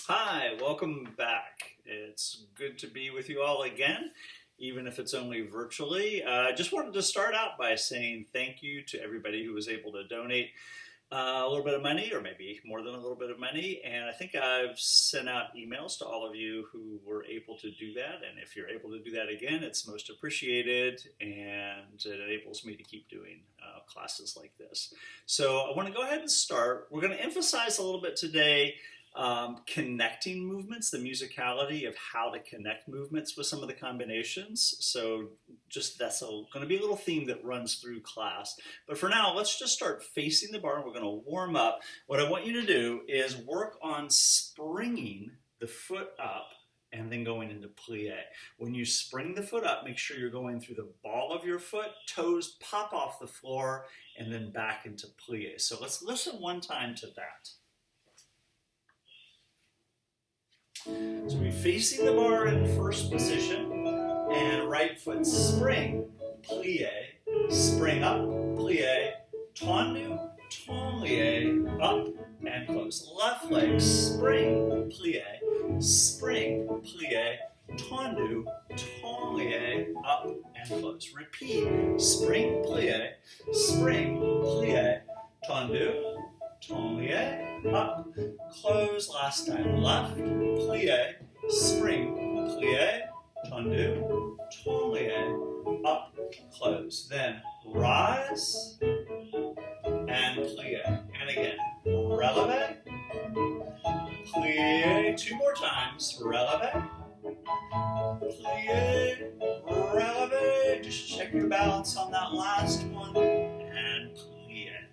Hi, welcome back. It's good to be with you all again, even if it's only virtually. I just wanted to start out by saying thank you to everybody who was able to donate a little bit of money, or maybe more than a little bit of money. And I think I've sent out emails to all of you who were able to do that. And if you're able to do that again, it's most appreciated, and it enables me to keep doing classes like this. So I want to go ahead and start. We're going to emphasize a little bit today connecting movements, the musicality of how to connect movements with some of the combinations. So just that's going to be a little theme that runs through class. But for now, let's just start facing the bar, and we're going to warm up. What I want you to do is work on springing the foot up and then going into plie. When you spring the foot up, make sure you're going through the ball of your foot, toes pop off the floor, and then back into plie. So let's listen one time to that. So we're facing the bar in first position, and right foot spring, plie, spring up, plie, tendu, tendu, up and close. Left leg, spring, plie, tendu, tendu, up and close. Repeat, spring, plie, tendu, tendu, up, close. Last time. Left, plie, spring, plie, tendu, tendu, up, close. Then rise and plie. And again, releve, plie. Two more times. Releve, plie, releve. Just check your balance on that last one. And plie.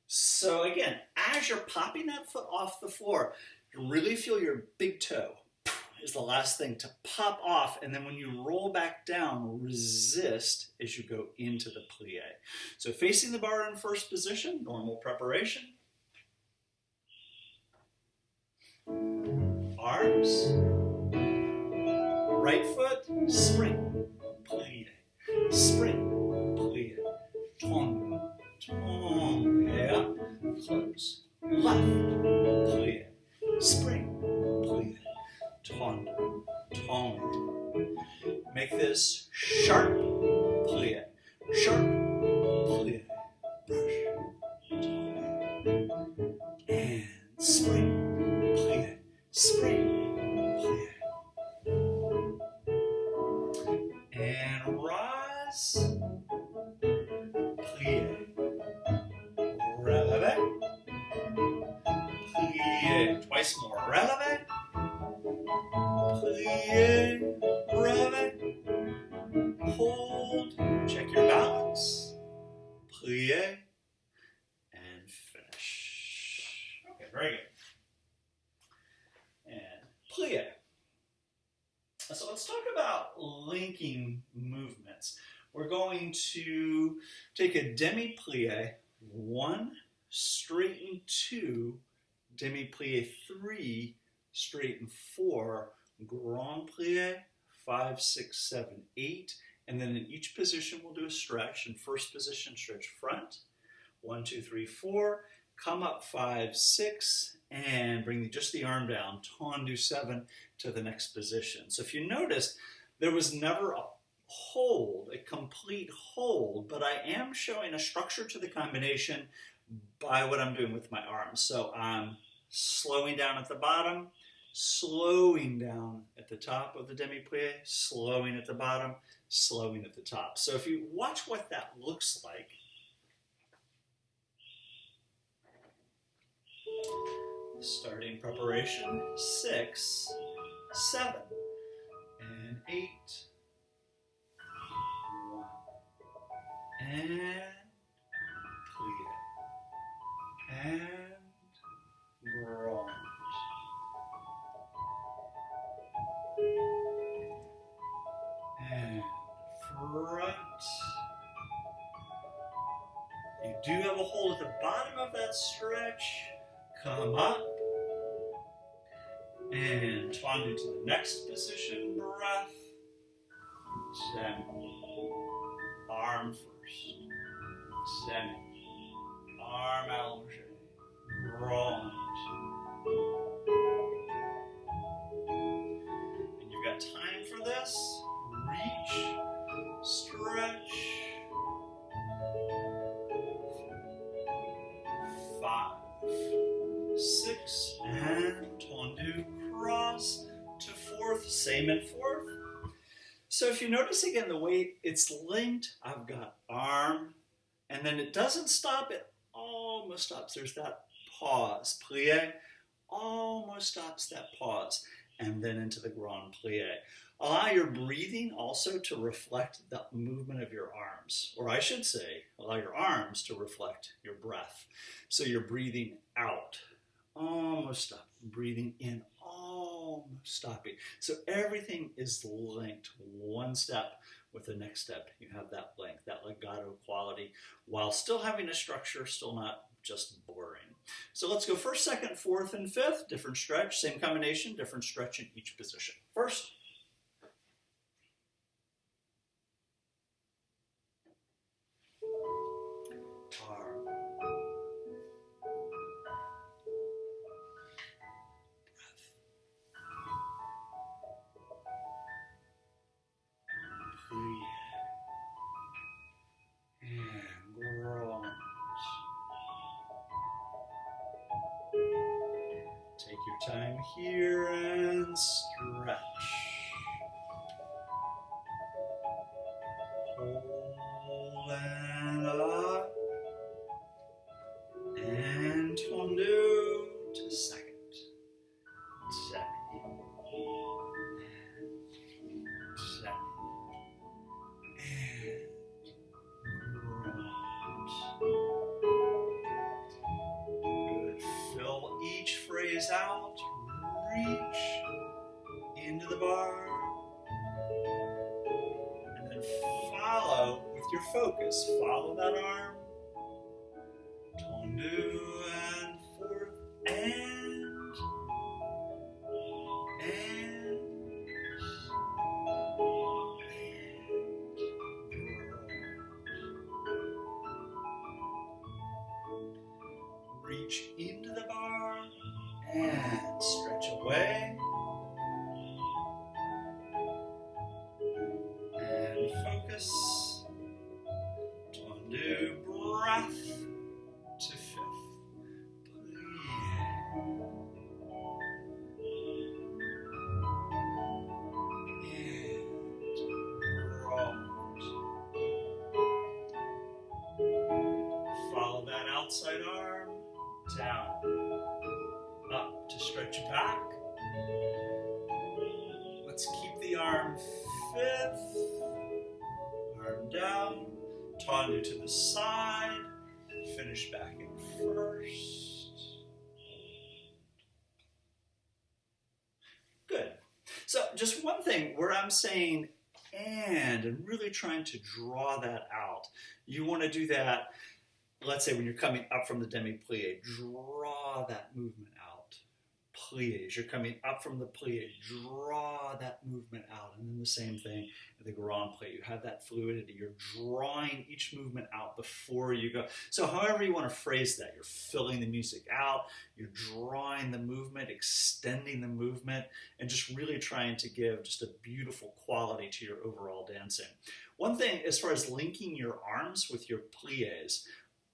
So again, as you're popping that foot off the floor, you really feel your big toe is the last thing to pop off, and then when you roll back down, resist as you go into the plie. So facing the bar in first position, normal preparation. Arms, right foot, spring, plie, spring, plie, tendu, tendu, up, close. Left, plie, spring, plie, tendu, tendu. Make this sharp, plie, brush, tendu, and spring, plie, and rise, plie, releve, plie, twice more, releve, plie, releve, hold, check your balance, plie, and finish. Okay, very good. And plie. So let's talk about linking movements. We're going to take a demi-plie, 1, straighten 2, demi-plie 3, straighten 4, grand plie, 5, 6, 7, 8, and then in each position we'll do a stretch. In first position, stretch front, 1, 2, 3, 4, come up 5, 6, and bring just the arm down, tendu 7 to the next position. So if you notice, there was never a hold, a complete hold, but I am showing a structure to the combination by what I'm doing with my arms. So I'm slowing down at the bottom, slowing down at the top of the demi-plie, slowing at the bottom, slowing at the top. So if you watch what that looks like, starting preparation, 6, 7, and 8, 1, and plie, and grand, and front. You do have a hold at the bottom of that stretch. Come up, and tendu to the next position, breath, semi, arm first, semi, arm allongé, grand, same in fourth. So if you notice again the way it's linked, I've got arm, and then it doesn't stop, it almost stops. There's that pause, plie, almost stops that pause, and then into the grand plie. Allow your breathing also to reflect the movement of your arms, or I should say, allow your arms to reflect your breath. So you're breathing out, almost stop, breathing in, almost stopping. So everything is linked one step with the next step. You have that length, that legato quality, while still having a structure, still not just boring. So let's go first, second, fourth, and fifth. Different stretch, same combination, different stretch in each position. First. Arm. Breath. Plie. And grand. Take your time here and stretch. Hold and up. And tendu to second. Semi. And semi. And grand. Good. Fill each phrase out. Reach into the bar. And then follow with your focus. Follow that arm. Tendu and forth. And reach into the bar and stretch away and focus. Tendu, breath to fifth. Plie. And roll. Follow that outside arm. Down, up to stretch back. Let's keep the arm fifth, arm down, tendu to the side, finish back in first. Good. So just one thing where I'm saying and really trying to draw that out. You want to do that. Let's say when you're coming up from the demi-plie, draw that movement out. Plies, you're coming up from the plie, draw that movement out. And then the same thing with the grand plie. You have that fluidity. You're drawing each movement out before you go. So however you want to phrase that, you're filling the music out, you're drawing the movement, extending the movement, and just really trying to give just a beautiful quality to your overall dancing. One thing as far as linking your arms with your plies,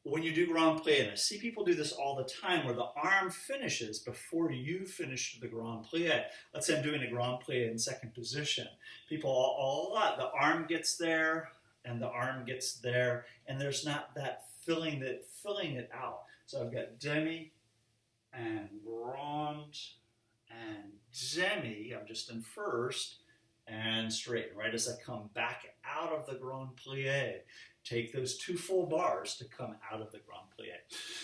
when you do grand plie, and I see people do this all the time, where the arm finishes before you finish the grand plie. Let's say I'm doing a grand plie in second position. People a lot, the arm gets there, and the arm gets there, and there's not that filling it out. So I've got demi, and grand, and demi. I'm just in first, and straight. Right as I come back out of the grand plie, take those two full bars to come out of the grand plie.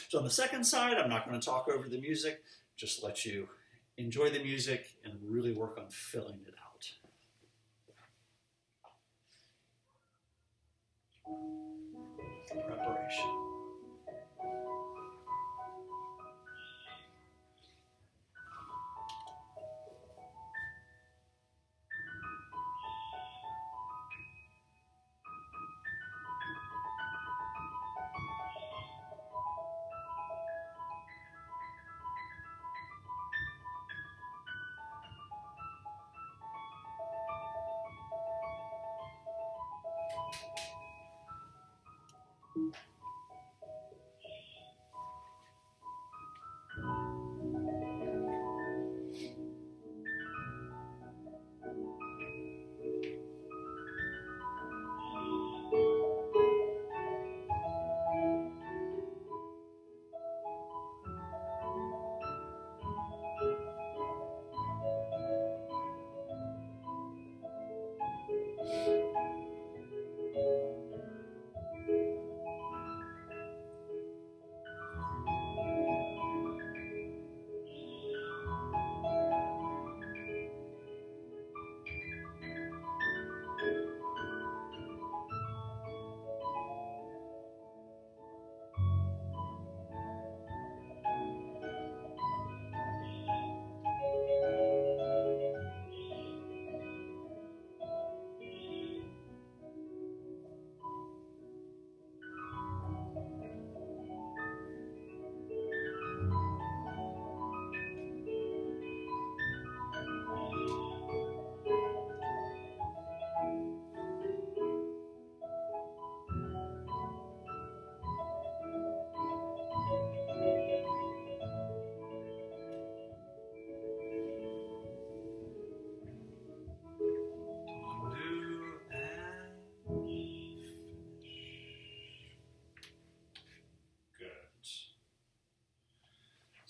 So on the second side, I'm not going to talk over the music, just let you enjoy the music and really work on filling it out. Preparation.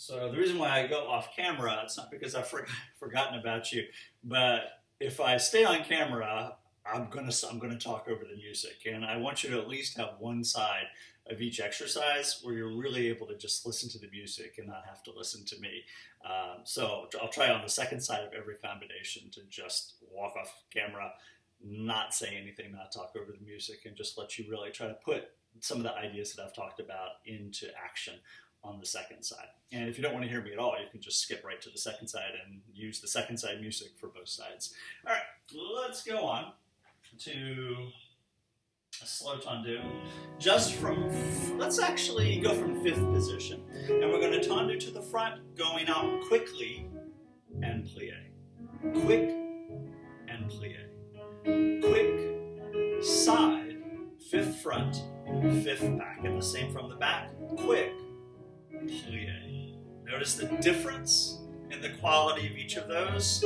So the reason why I go off camera, it's not because I've forgotten about you, but if I stay on camera, I'm gonna talk over the music, and I want you to at least have one side of each exercise where you're really able to just listen to the music and not have to listen to me. So I'll try on the second side of every combination to just walk off camera, not say anything, not talk over the music, and just let you really try to put some of the ideas that I've talked about into action on the second side. And if you don't want to hear me at all, you can just skip right to the second side and use the second side music for both sides. All right, let's go on to a slow tendu. Let's actually go from fifth position. And we're going to tendu to the front, going out quickly and plie. Quick and plie. Quick, side, fifth front, fifth back. And the same from the back. Quick, plie. Notice the difference in the quality of each of those.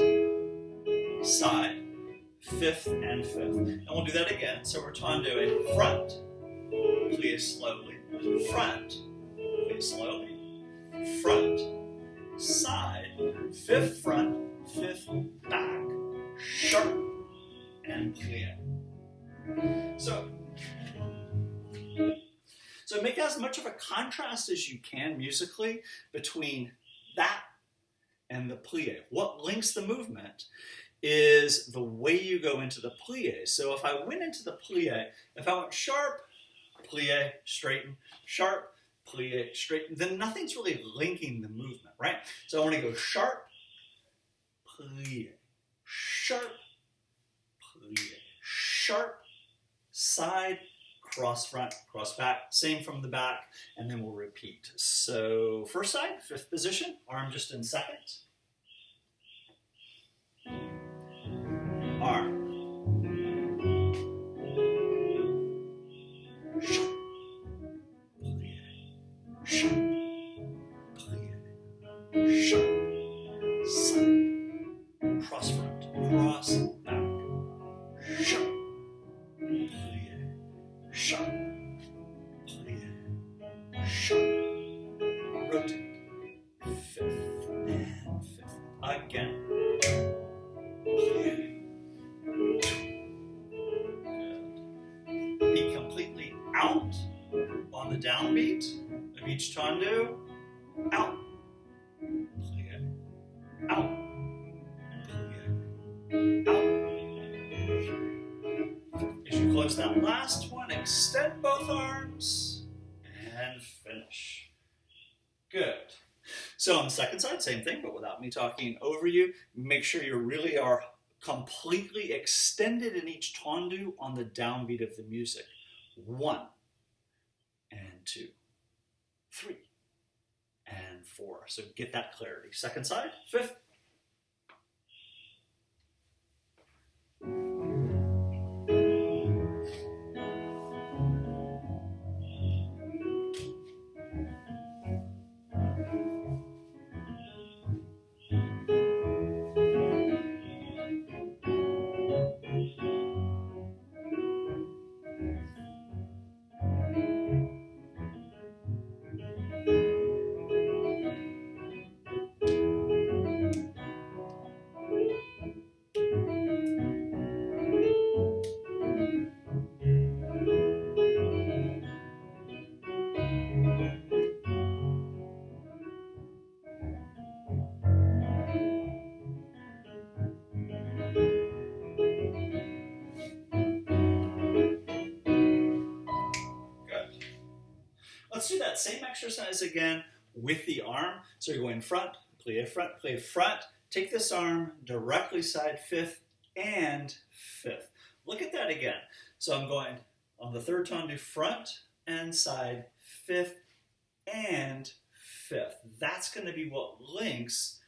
Side, fifth, and fifth. And we'll do that again. So we're tenduing front, plie slowly, front, plie slowly, front, side, fifth front, fifth back, sharp, and plie. So make as much of a contrast as you can musically between that and the plie. What links the movement is the way you go into the plie. So if I went into the plie, if I went sharp, plie, straighten, sharp, plie, straighten, then nothing's really linking the movement, right? So I want to go sharp, plie, sharp, plie, sharp, side, cross front, cross back, same from the back, and then we'll repeat. So first side, fifth position, arm just in second. Arm. Sharp, plie, sharp, plie, sharp, side, cross front, cross back, sharp, plie, sharp, plie, sharp, rotate, fifth and fifth, again, plie. Be completely out on the downbeat of each tendu. Out, plie, out, plie, out. As you close that last one, extend both arms and finish. Good. So on the second side, same thing, but without me talking over you. Make sure you really are completely extended in each tendu on the downbeat of the music. 1 and 2, 3 and 4. So get that clarity. Second side, fifth. Let's do that same exercise again with the arm. So you're going front, plie front. Take this arm directly side fifth and fifth. Look at that again. So I'm going on the third tendu front and side fifth and fifth. That's going to be what links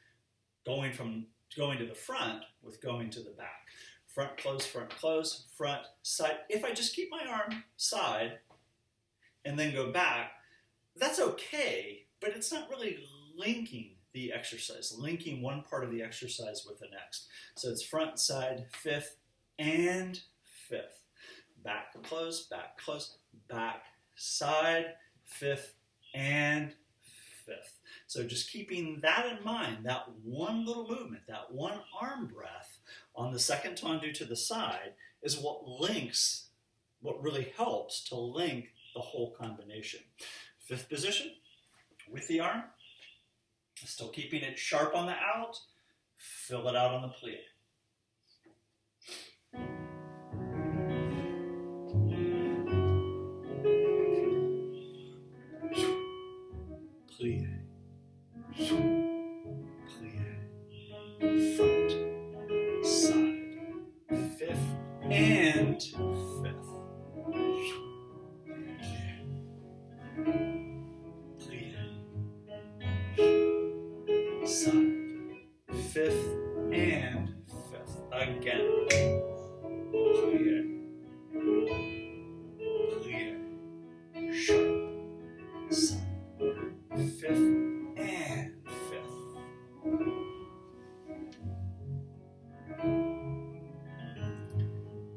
going to the front with going to the back. Front, close, front, side. If I just keep my arm side and then go back, that's okay, but it's not really linking the exercise, linking one part of the exercise with the next. So it's front, side, fifth, and fifth. Back, close, back, side, fifth, and fifth. So just keeping that in mind, that one little movement, that one arm breath on the second tendu to the side is what links, what really helps to link the whole combination. Fifth position, with the arm, still keeping it sharp on the out, fill it out on the plie. Plie, plie, front, side, fifth, and fifth. Plie, side, fifth, and fifth. Again. Plie, plie, sharp, side, fifth, and fifth.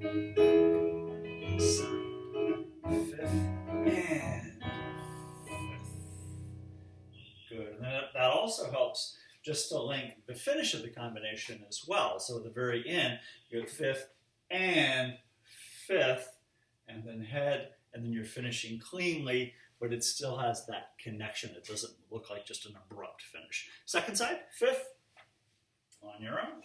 Back, side, fifth, and fifth. Good. And that also helps just to link the finish of the combination as well. So at the very end, you go fifth and fifth, and then head, and then you're finishing cleanly, but it still has that connection. It doesn't look like just an abrupt finish. Second side, fifth, on your own.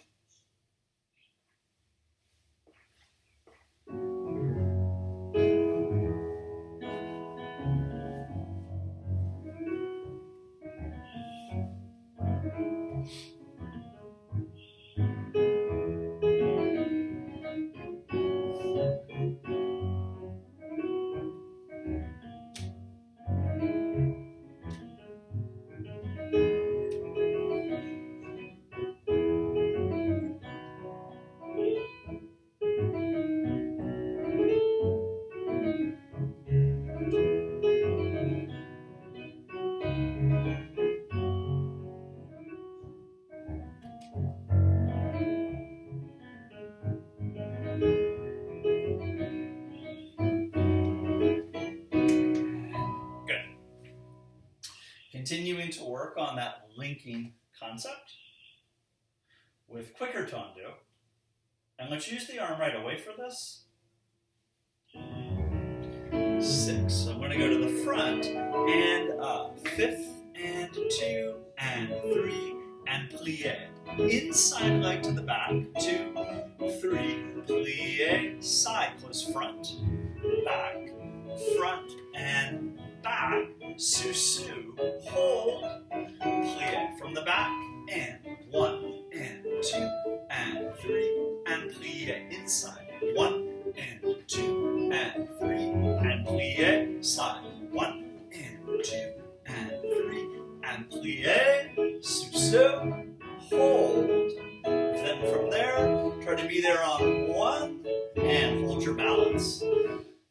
Continuing to work on that linking concept with quicker tendu. And let's use the arm right away for this. 6. So I'm going to go to the front and up. Fifth and 2 and 3 and plie. Inside leg to the back. 2, 3, plie, side, close front, back, front and back, su-su, hold, plie from the back, and 1 and 2 and 3 and plie inside, 1 and 2 and 3 and plie side, 1 and 2 and 3 and plie, su-su, hold. Then from there, try to be there on 1 and hold your balance.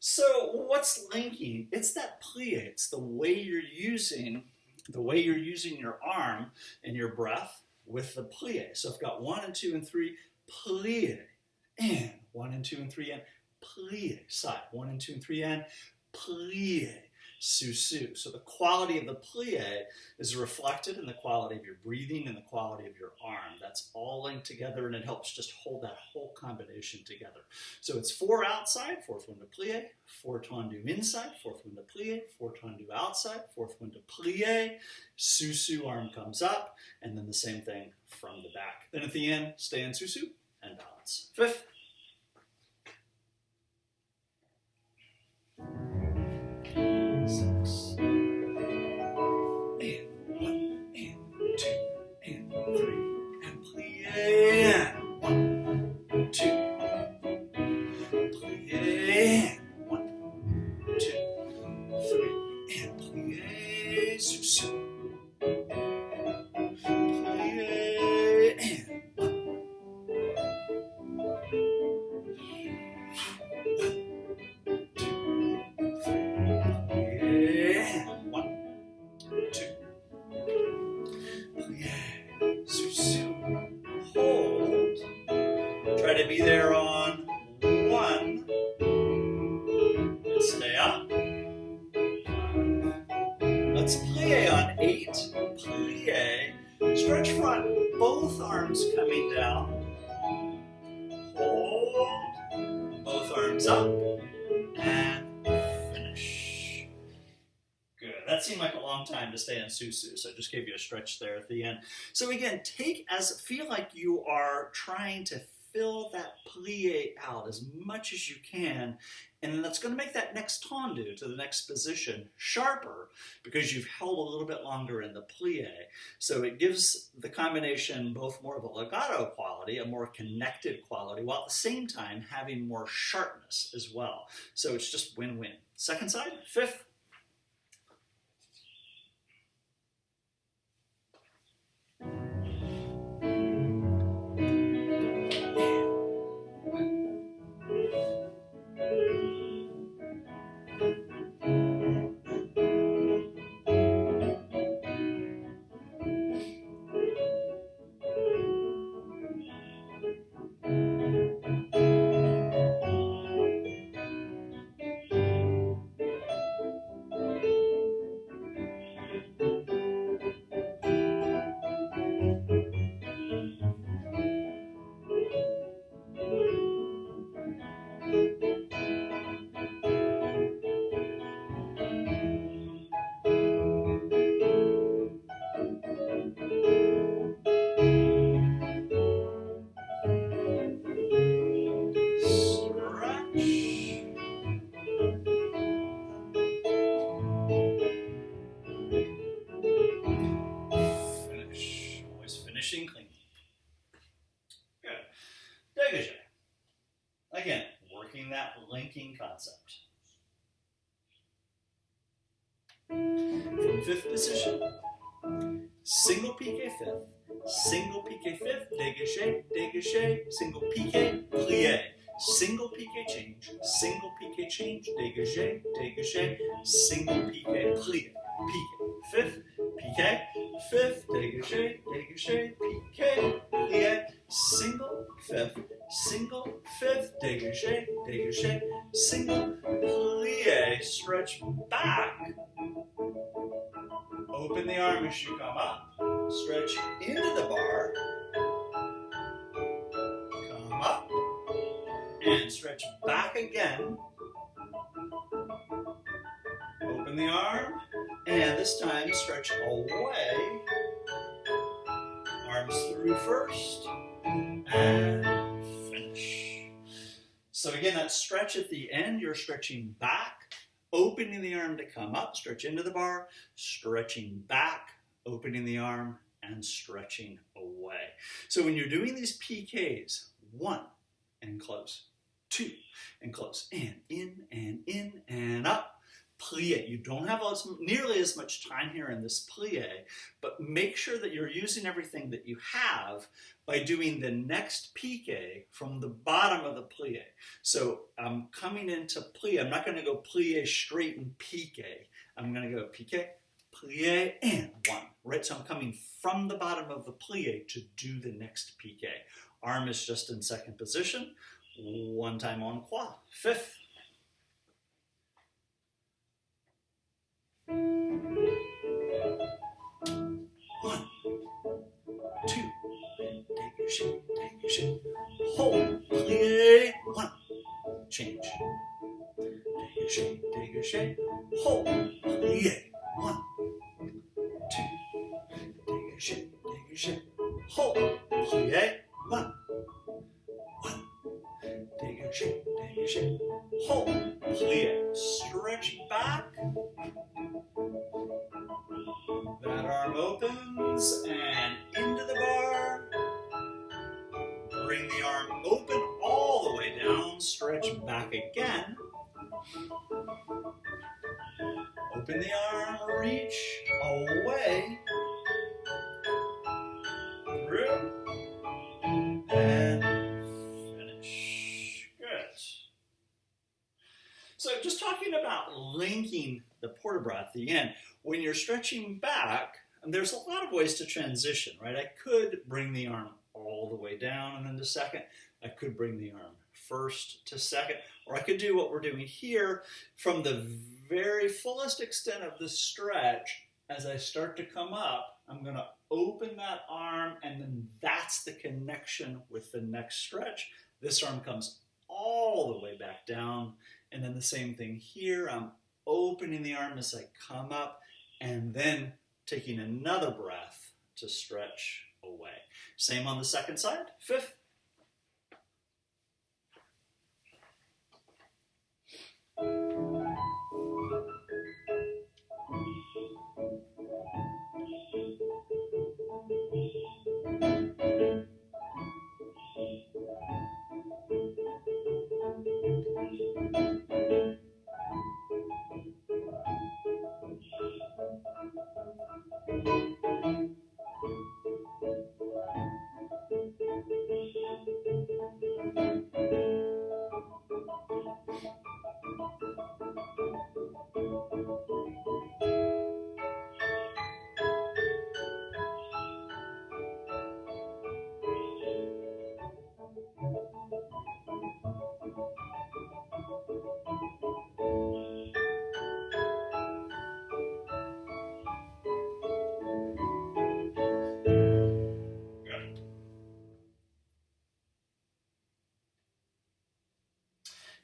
So what's linking? It's that plie. It's the way you're using your arm and your breath with the plie. So I've got 1 and 2 and 3, plie, and 1 and 2 and 3 and plie, side, 1 and 2 and 3 and plie, su-su. So the quality of the plie is reflected in the quality of your breathing and the quality of your arm. That's all linked together, and it helps just hold that whole combination together. So it's 4 outside, 4th one to plie, 4 tendu inside, 4th one to plie, 4 tendu outside, 4th one to plie, su-su, arm comes up, and then the same thing from the back. Then at the end, stay in su-su and balance. 5th. Try to be there on 1 and stay up. Let's plie on 8. Plie. both arms coming down. Hold. Both arms up. And finish. Good. That seemed like a long time to stay in susu, so I just gave you a stretch there at the end. So again, feel like you are trying to fill that plie out as much as you can, and then that's going to make that next tendu to the next position sharper because you've held a little bit longer in the plie. So it gives the combination both more of a legato quality, a more connected quality, while at the same time having more sharpness as well. So it's just win-win. Second side, fifth. Clean. Good. Dégagé. Again, working that linking concept. From fifth position, single piqué fifth, single piqué fifth, dégagé, dégagé, single piqué, plié. Single piqué change, dégagé, dégagé, single piqué, plié, piqué, fifth, piqué, fifth, dégagé, dégagé, piqué, plié, single, fifth, dégagé, dégagé, single, plié, stretch back, open the arm as you come up, stretch into the bar, come up, and stretch back again. Open the arm, and this time stretch away. Arms through first, and finish. So again, that stretch at the end, you're stretching back, opening the arm to come up, stretch into the bar, stretching back, opening the arm, and stretching away. So when you're doing these PKs, 1, and close, 2, and close, and in, and up, plie. You don't have nearly as much time here in this plie, but make sure that you're using everything that you have by doing the next piqué from the bottom of the plie. So I'm coming into plie. I'm not going to go plie straight and piqué. I'm going to go piqué, plie, and 1. Right? So I'm coming from the bottom of the plie to do the next piqué. Arm is just in second position. 1 time en croix. Fifth. 1, 2, dégagé, hold, plie, 1, change, dégagé, hold, plie, 1, 2, dégagé, hold, plie, 1, dégagé, hold, plie, stretch back. That arm opens and into the bar. Bring the arm open all the way down. Stretch back again. Open the arm, reach away. Through. And finish. Good. So just talking about linking the port de bras at the end. When you're stretching back, and there's a lot of ways to transition, right? I could bring the arm all the way down and then to second. I could bring the arm first to second, or I could do what we're doing here from the very fullest extent of the stretch. As I start to come up, I'm going to open that arm and then that's the connection with the next stretch. This arm comes all the way back down, and then the same thing here. I'm opening the arm as I come up, and then taking another breath to stretch away. Same on the second side. Fifth.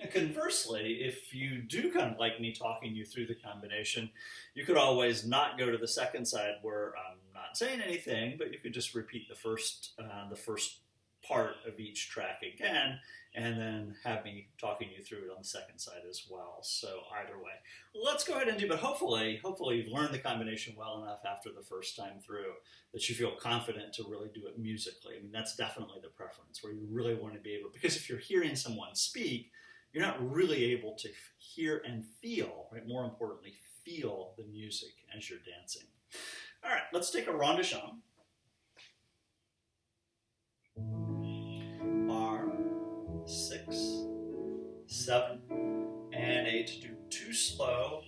And conversely, if you do kind of like me talking you through the combination, you could always not go to the second side where I'm not saying anything, but you could just repeat the first part of each track again, and then have me talking you through it on the second side as well. So either way, let's go ahead and do, but hopefully you've learned the combination well enough after the first time through that you feel confident to really do it musically. I mean, that's definitely the preference, where you really want to be able, because if you're hearing someone speak, you're not really able to hear and feel, right? More importantly, feel the music as you're dancing. All right, let's take a rond de chambre. Arm, 6, 7, and 8. Do 2 slow,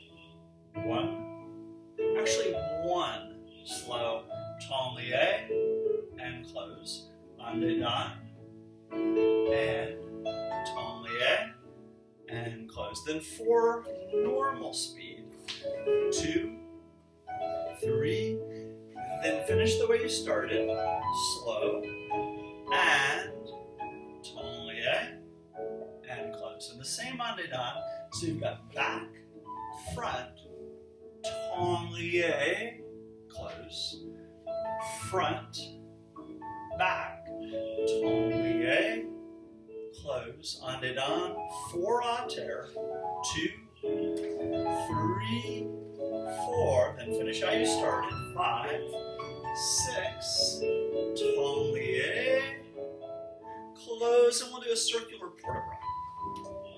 1, actually 1 slow, tanglie, and close. Un de dan, and tanglie, and close. Then 4 normal speed, 2, 3, then finish the way you started, slow, and tanglie, and close. And the same on de dan, so you've got back, front, tanglie, close, front, back, tanglie, close, on de dan, 4 à terre, 2, 3, 4, then finish how you started, 5, 6, tanglie, close, and we'll do a circular port-à-bras.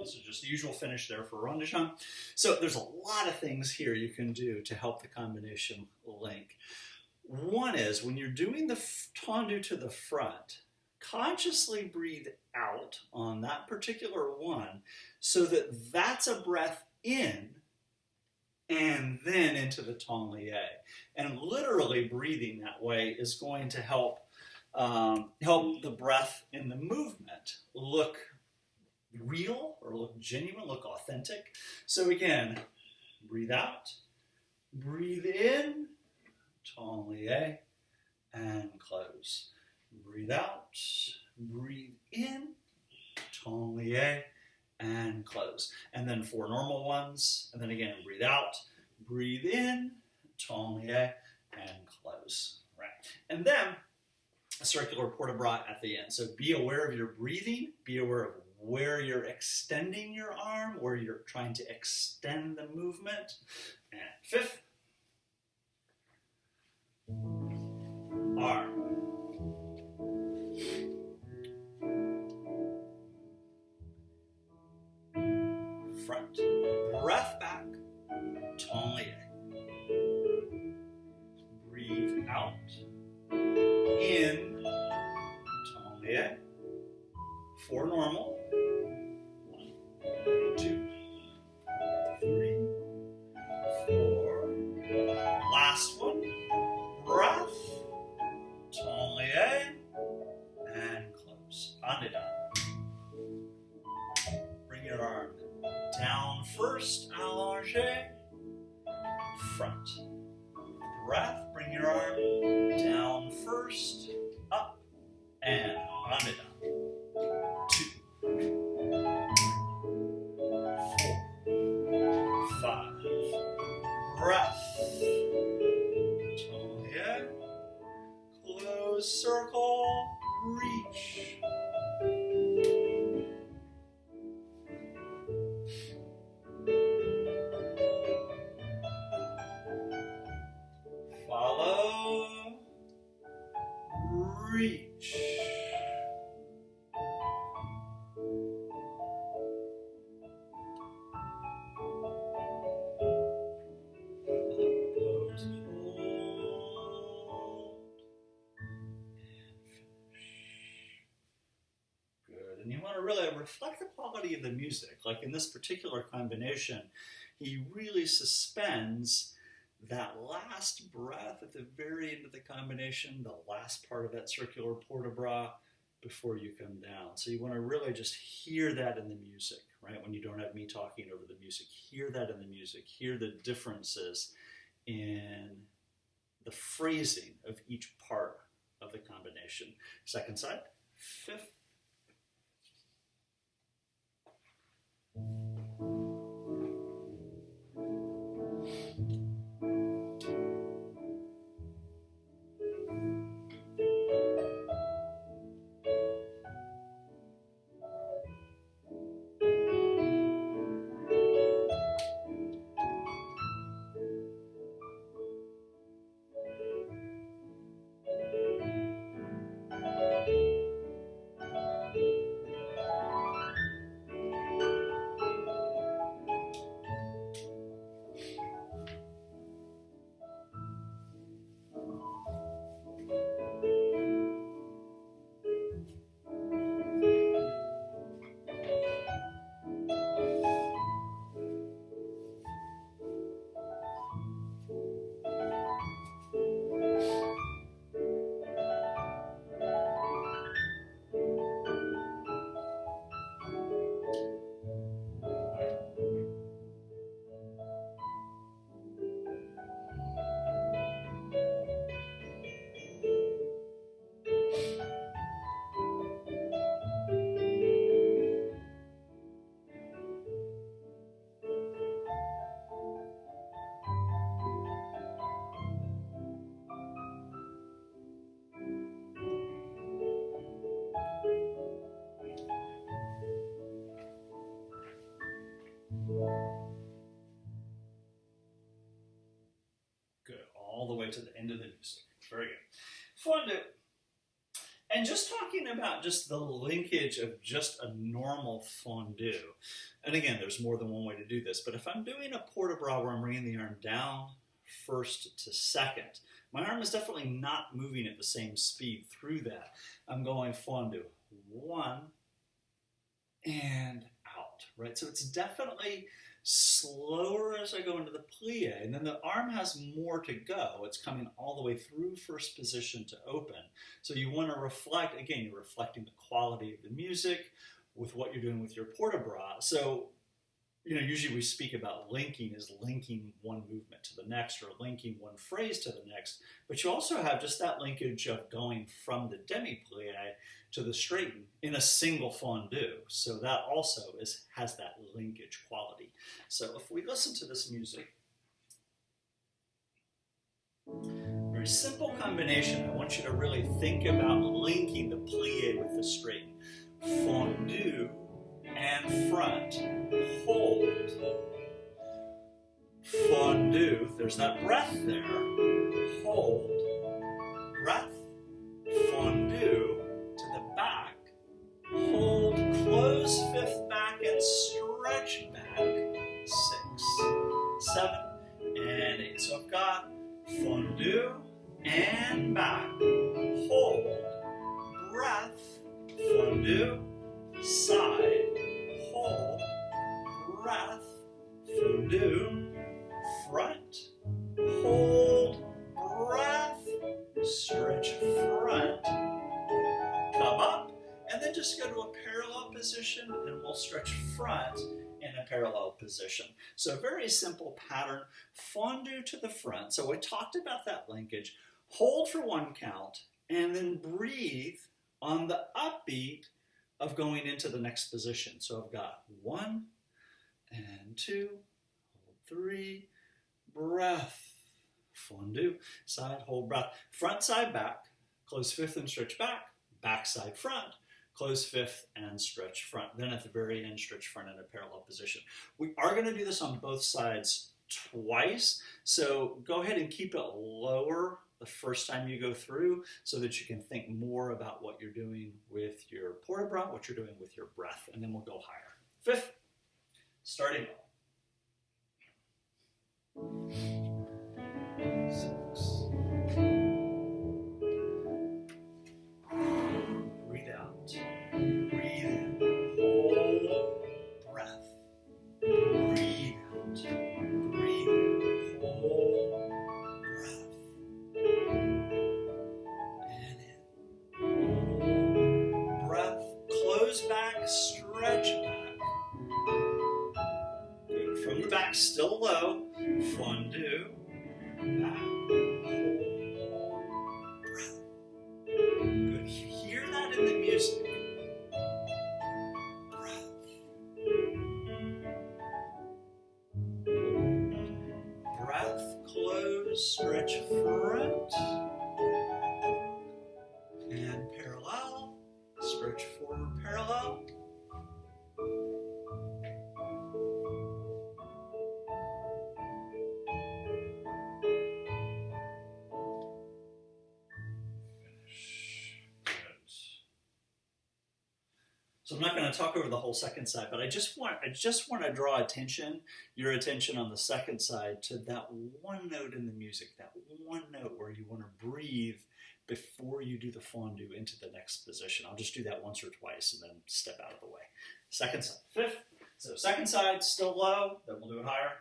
So just the usual finish there for rond de chambre. So there's a lot of things here you can do to help the combination link. One is, when you're doing the tendu to the front, consciously breathe out on that particular one so that that's a breath in and then into the tanglie. And literally breathing that way is going to help the breath in the movement look real, or look genuine, look authentic. So again, breathe out, breathe in, tanglie, and close. Breathe out, breathe in, tanglie, and close. And then 4 normal ones, and then again, breathe out, breathe in, tanglie, and close. Right. And then a circular port-à-bras at the end. So be aware of your breathing, be aware of where you're extending your arm, where you're trying to extend the movement. And 5th, arm. Front, breath back, tanglie. Breathe out, in, tanglie. 4 normal. 1, 2, 3, 4. Last one, breath, tanglie. and arm it up. 2, 4, 5. Breath. Tone here. Close circle. Reach. Follow. Reach. Pose, hold, good. And you want to really reflect the quality of the music. Like in this particular combination, he really suspends that last breath at the very end of the combination, the last part of that circular port de bras before you come down. So you want to really just hear that in the music, right? When you don't have me talking over the music, hear that in the music, hear the differences in the phrasing of each part of the combination. Second side, 5th. Good, all the way to the end of the music. Very good. Fondue. And just talking about just the linkage of just a normal fondue. And again, there's more than one way to do this, but if I'm doing a port de bras where I'm bringing the arm down first to second, my arm is definitely not moving at the same speed through that. I'm going fondue. 1 and out, right? So it's definitely slower as I go into the plie, and then the arm has more to go. It's coming all the way through first position to open. So you want to reflect, again, you're reflecting the quality of the music with what you're doing with your port de bras. So, you know, usually we speak about linking as linking one movement to the next or linking one phrase to the next, but you also have just that linkage of going from the demi-plie to the straighten in a single fondue. So that also has that linkage quality. So if we listen to this music, very simple combination. I want you to really think about linking the plie with the straighten. Fondue and front, hold. Fondue, there's that breath there. Hold, breath, fondue to the back. Hold, close 5th back and stretch back. 6, 7, and 8. So I've got fondue and back. Hold, breath, fondue, side, hold, breath, fondue, front, hold, breath, stretch front, come up, and then just go to a parallel position and we'll stretch front in a parallel position. So very simple pattern, fondue to the front. So we talked about that linkage, hold for 1 count, and then breathe on the upbeat of going into the next position. So I've got 1 and 2, hold 3, breath, fondu, side, hold, breath, front, side, back, close 5th and stretch back, side, front, close 5th and stretch front. Then at the very end, stretch front in a parallel position. We are going to do this on both sides twice, so go ahead and keep it lower the first time you go through so that you can think more about what you're doing with your port-à-bras, what you're doing with your breath, and then we'll go higher. 5th, starting low. 6. Breathe out. Breathe in. Hold. Breath. Breathe out. Breathe in. Hold. Breath. And in. Hold. Breath. Close back. Stretch back. Good. From the back, still low. Fondu. Back. Hold. Breath. Good. You hear that in the music. Breath, close, stretch front, and parallel, stretch forward, parallel. So I'm not going to talk over the whole second side, but I just want to draw your attention on the second side to that one note in the music, that one note where you want to breathe before you do the fondu into the next position. I'll just do that once or twice and then step out of the way. Second side, 5th. So second side, still low, then we'll do it higher.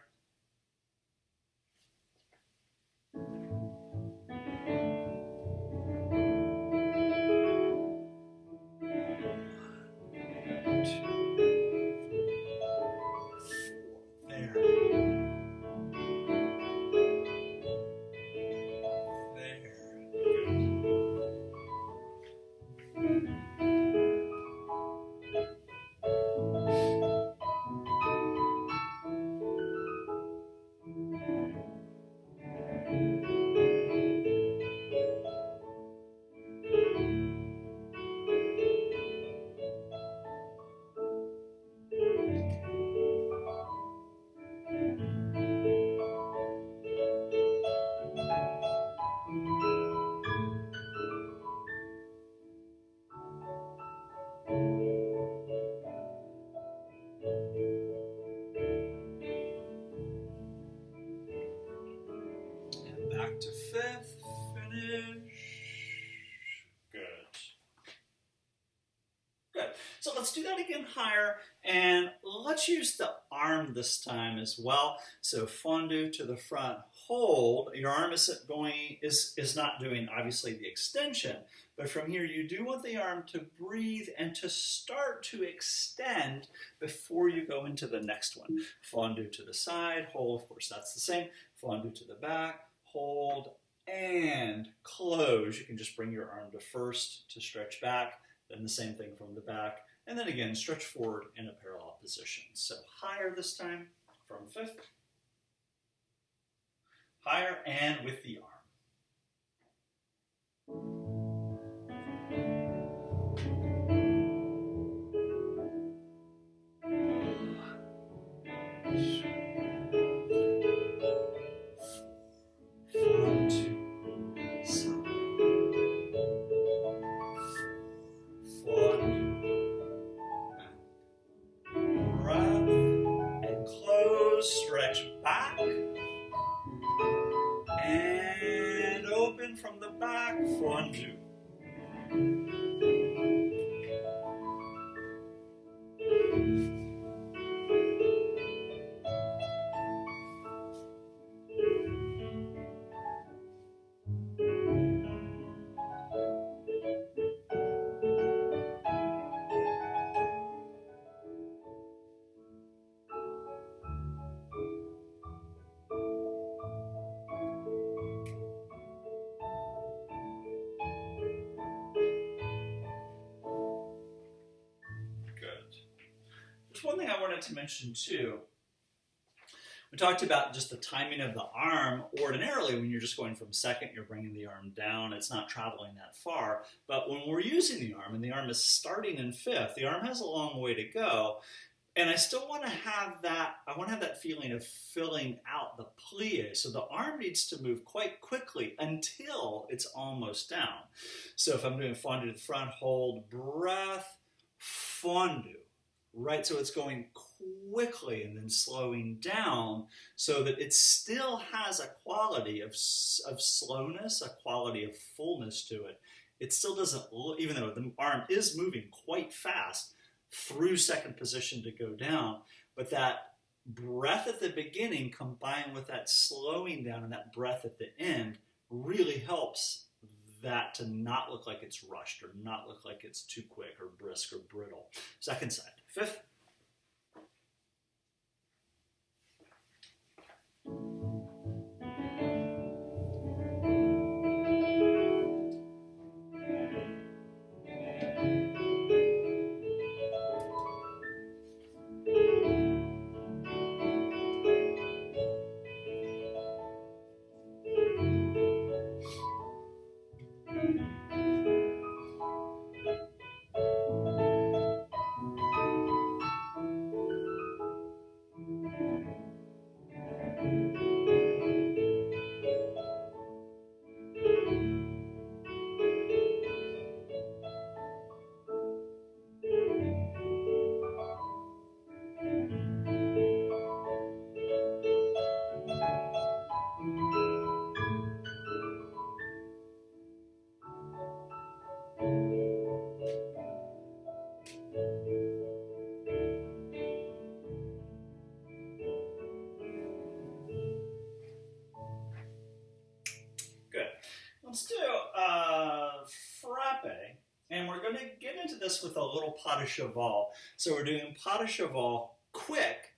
5th, finish. Good. Good. So let's do that again higher, and let's use the arm this time as well. So fondu to the front, hold. Your arm is not doing obviously the extension, but from here you do want the arm to breathe and to start to extend before you go into the next one. Fondu to the side, hold, of course that's the same. Fondu to the back, hold, and close. You can just bring your arm to first to stretch back, then the same thing from the back, and then again stretch forward in a parallel position. So higher this time from 5th. Higher and with the arm. Stretch back and open from the back, fondu. There's one thing I wanted to mention too. We talked about just the timing of the arm. Ordinarily, when you're just going from second, you're bringing the arm down. It's not traveling that far. But when we're using the arm, and the arm is starting in fifth, the arm has a long way to go. And I still want to have that, I want to have that feeling of filling out the plie. So the arm needs to move quite quickly until it's almost down. So if I'm doing fondu to the front, hold, breath, fondu. Right, so it's going quickly and then slowing down so that it still has a quality of slowness, a quality of fullness to it. It still doesn't, even though the arm is moving quite fast through second position to go down, but that breath at the beginning combined with that slowing down and that breath at the end really helps that to not look like it's rushed or not look like it's too quick or brisk or brittle. Second side. Fifth. Let's do frappe, and we're going to get into this with a little pas de cheval. So we're doing pas de cheval quick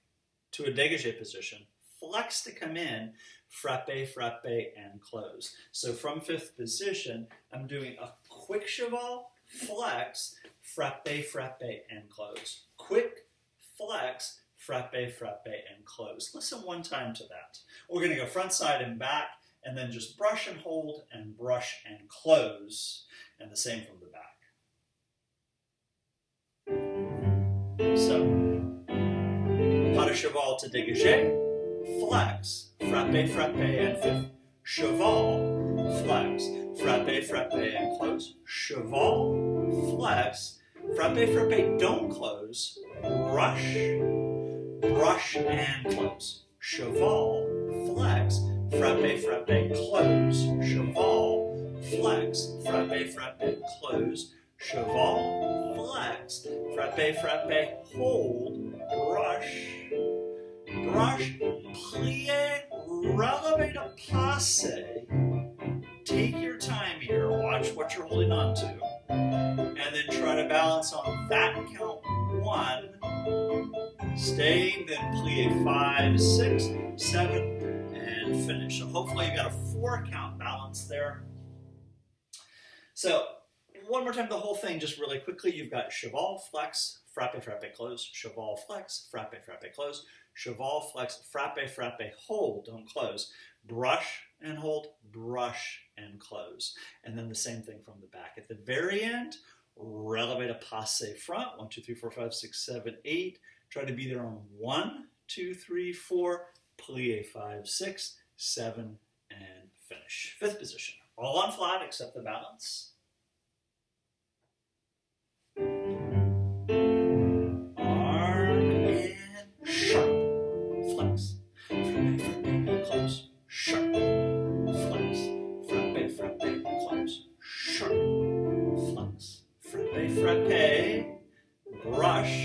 to a dégagé position, flex to come in, frappe, frappe, and close. So from fifth position, I'm doing a quick cheval, flex, frappe, frappe, and close. Quick, flex, frappe, frappe, and close. Listen one time to that. We're going to go front, side, and back, and then just brush and hold and brush and close, and the same from the back. So, pas de cheval to dégagé, flex, frappe, frappe, and fifth. Cheval, flex, frappe, frappe, and close. Cheval, flex, frappe, frappe, don't close. Brush, brush, and close. Cheval, flex, frappe, frappe, close. Cheval, flex, frappe, frappe, close. Cheval, flex, frappe, frappe, hold, brush, brush, plie, releve to passe. Take your time here, watch what you're holding on to, and then try to balance on that count 1, stay, then plie 5, 6, 7, and finish. So hopefully you got a 4 count balance there. So one more time, the whole thing just really quickly. You've got cheval, flex, frappe, frappe, close, cheval, flex, frappe, frappe, close, cheval, flex, frappe, frappe, hold, don't close, brush and hold, brush and close. And then the same thing from the back. At the very end, releve to passe front, 1, 2, 3, 4, 5, 6, 7, 8. Try to be there on 1, 2, 3, 4, plie 5, 6, 7, and finish. 5th position, all on flat except the balance. Arm in, sharp, flex, frappe, frappe, close, sharp, flex, frappe, frappe, close, sharp, flex, frappe, frappe, brush,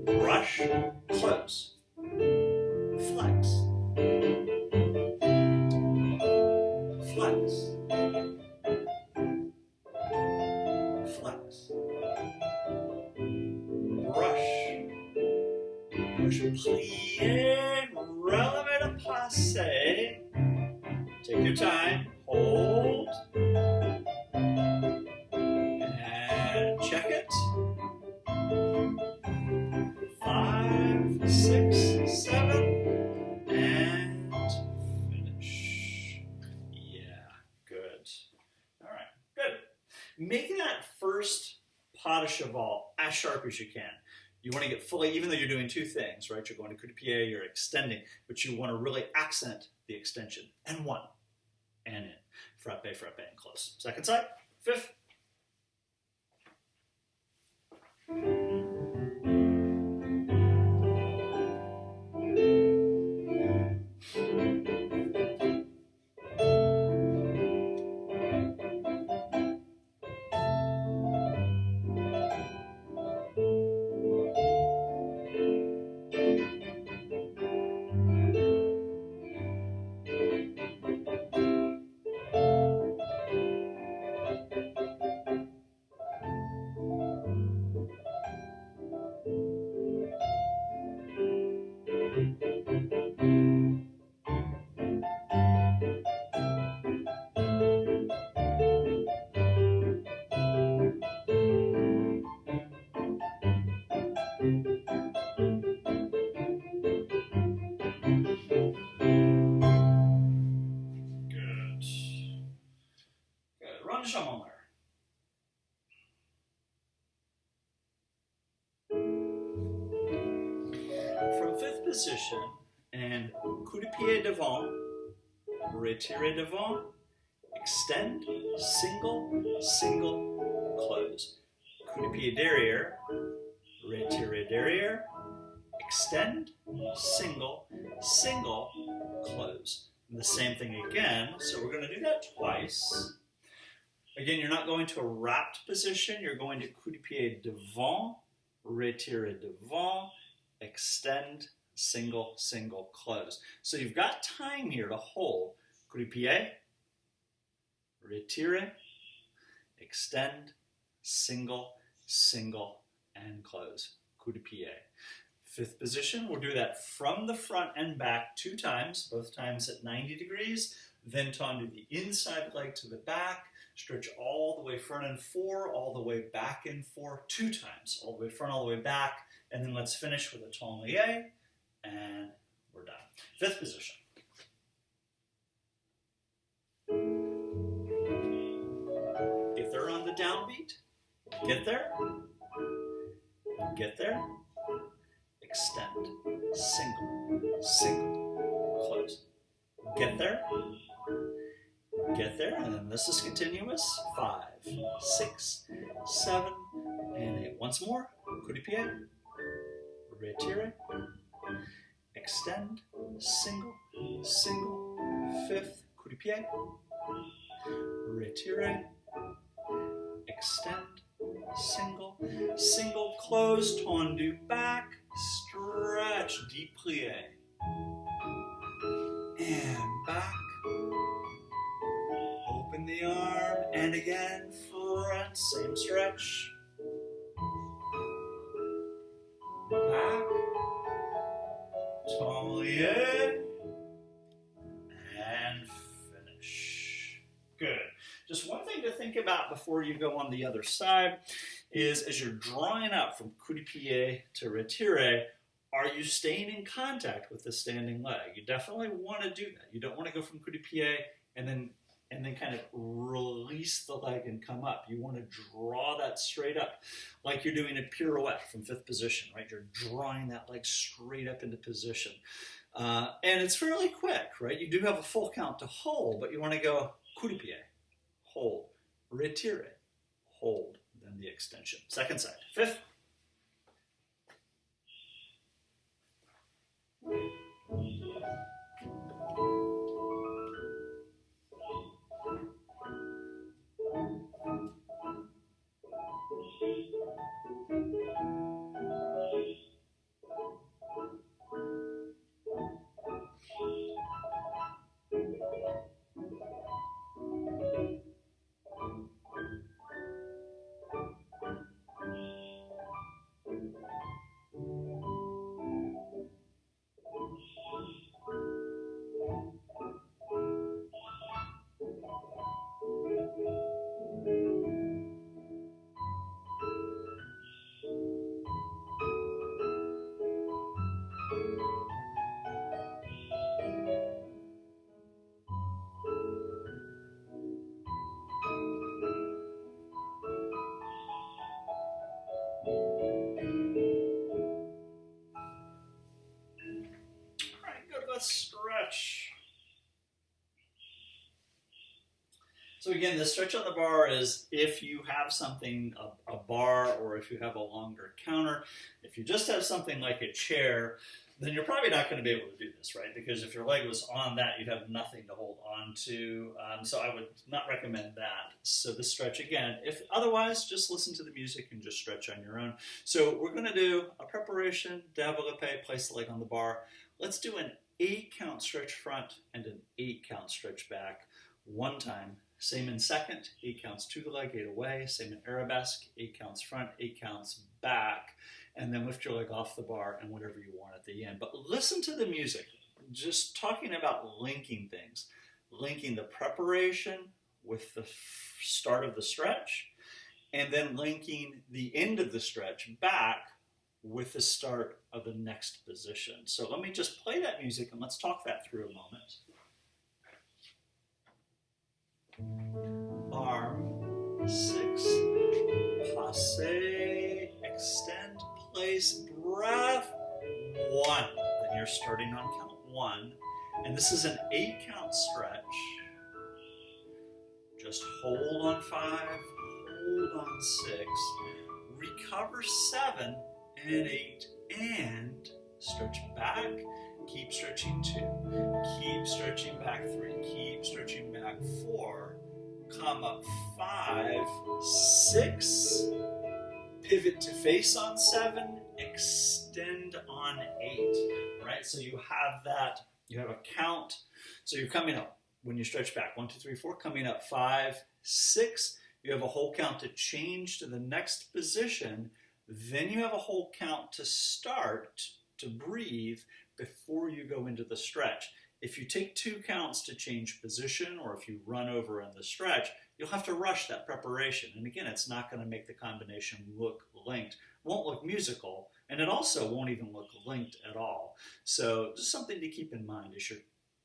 brush, close, flex, flex, flex, brush, brush, plie, releve to passe. Take your time, hold, and check it. pas de cheval as sharp as you can. You want to get fully, even though you're doing two things, right? You're going to coup de pied, you're extending, but you want to really accent the extension. And one, and in. Frappe, frappe, and close. Second side, fifth. From fifth position and coup de pied devant, retire devant, extend, single, single, close. Coup de pied derrière, retire derrière, extend, single, single, close. And the same thing again, so we're going to do that twice. Again, you're not going to a wrapped position, you're going to coup de pied devant, retire devant, extend, single, single, close. So you've got time here to hold. Coup de pied, retire, extend, single, single, and close. Coup de pied. Fifth position, we'll do that from the front and back 2 times, both times at 90 degrees. Then turn to the inside leg to the back. Stretch all the way front and 4, all the way back and 4, 2 times. All the way front, all the way back. And then let's finish with a tablier, and we're done. Fifth position. Get there on the downbeat. Get there. Get there. Extend. Single. Single. Close. Get there. Get there, and then this is continuous. 5, 6, 7, and 8. Once more. Coup de pied. Retire, extend, single, single, fifth, coup de pied, retire, extend, single, single, close, tendu back, stretch, deplie, and back, open the arm, and again, front, same stretch, back, tablier, and finish. Good. Just one thing to think about before you go on the other side is as you're drawing up from coup de pied to retire, are you staying in contact with the standing leg? You definitely want to do that. You don't want to go from coup de pied and then kind of release the leg and come up. You want to draw that straight up, like you're doing a pirouette from fifth position, right? You're drawing that leg straight up into position. And it's fairly quick, right? You do have a full count to hold, but you want to go coup de pied, hold, retire, hold, then the extension. Second side, fifth. All right, good. Let's stretch. So again, the stretch on the bar is if you have something, a bar, or if you have a longer counter. If you just have something like a chair, then you're probably not going to be able to do this, right? Because if your leg was on that, you'd have nothing to hold on to. So I would not recommend that. So the stretch, again, if otherwise, just listen to the music and just stretch on your own. So we're going to do a preparation, Develope, place the leg on the bar. Let's do an 8-count stretch front and an 8-count stretch back one time. Same in second, 8 counts to the leg, 8 away. Same in arabesque, 8 counts front, 8 counts back. And then lift your leg off the bar and whatever you want at the end. But listen to the music. Just talking about linking things. Linking the preparation with the start of the stretch, and then linking the end of the stretch back with the start of the next position. So let me just play that music and let's talk that through a moment. Arm, 6, passe, extend, place, breath, 1. Then you're starting on count 1. And this is an 8-count stretch. Just hold on 5, hold on 6, recover 7 and 8, and stretch back. Keep stretching 2, keep stretching back 3, keep stretching back 4, come up 5, 6, pivot to face on 7, extend on 8, right? So you have that, you have a count. So you're coming up when you stretch back, 1, 2, 3, 4, coming up 5, 6, you have a whole count to change to the next position, then you have a whole count to start, to breathe, before you go into the stretch. If you take 2 counts to change position, or if you run over in the stretch, you'll have to rush that preparation. And again, it's not going to make the combination look linked. It won't look musical, and it also won't even look linked at all. So just something to keep in mind as you're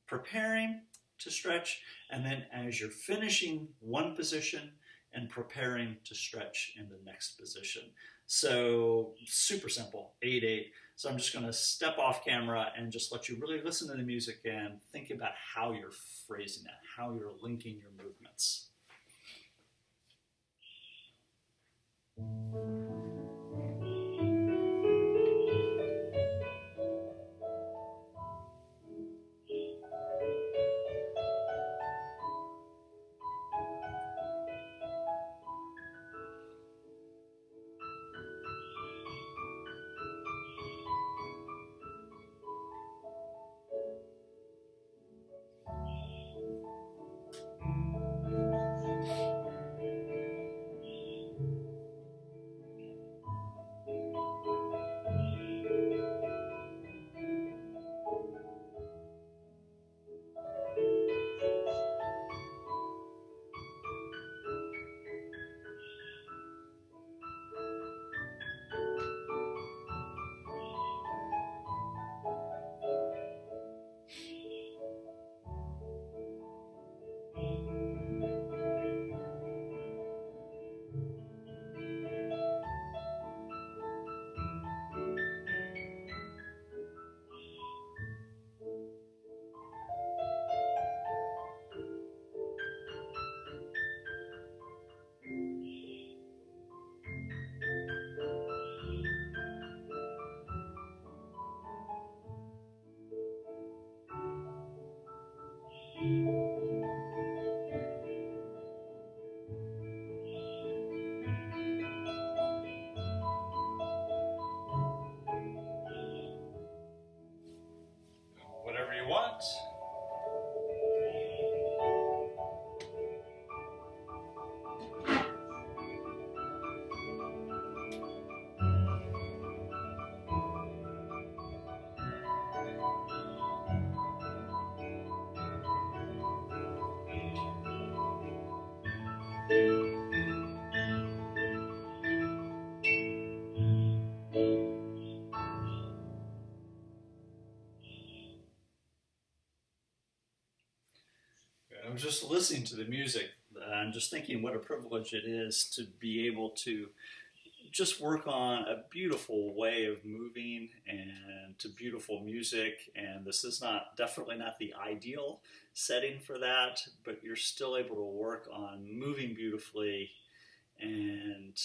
preparing to stretch, and then as you're finishing one position and preparing to stretch in the next position. So super simple, 8-8. So I'm just going to step off camera and just let you really listen to the music and think about how you're phrasing that, how you're linking your movements. Whatever you want. I'm just listening to the music and just thinking what a privilege it is to be able to just work on a beautiful way of moving and to beautiful music. And this is definitely not the ideal setting for that, but you're still able to work on moving beautifully and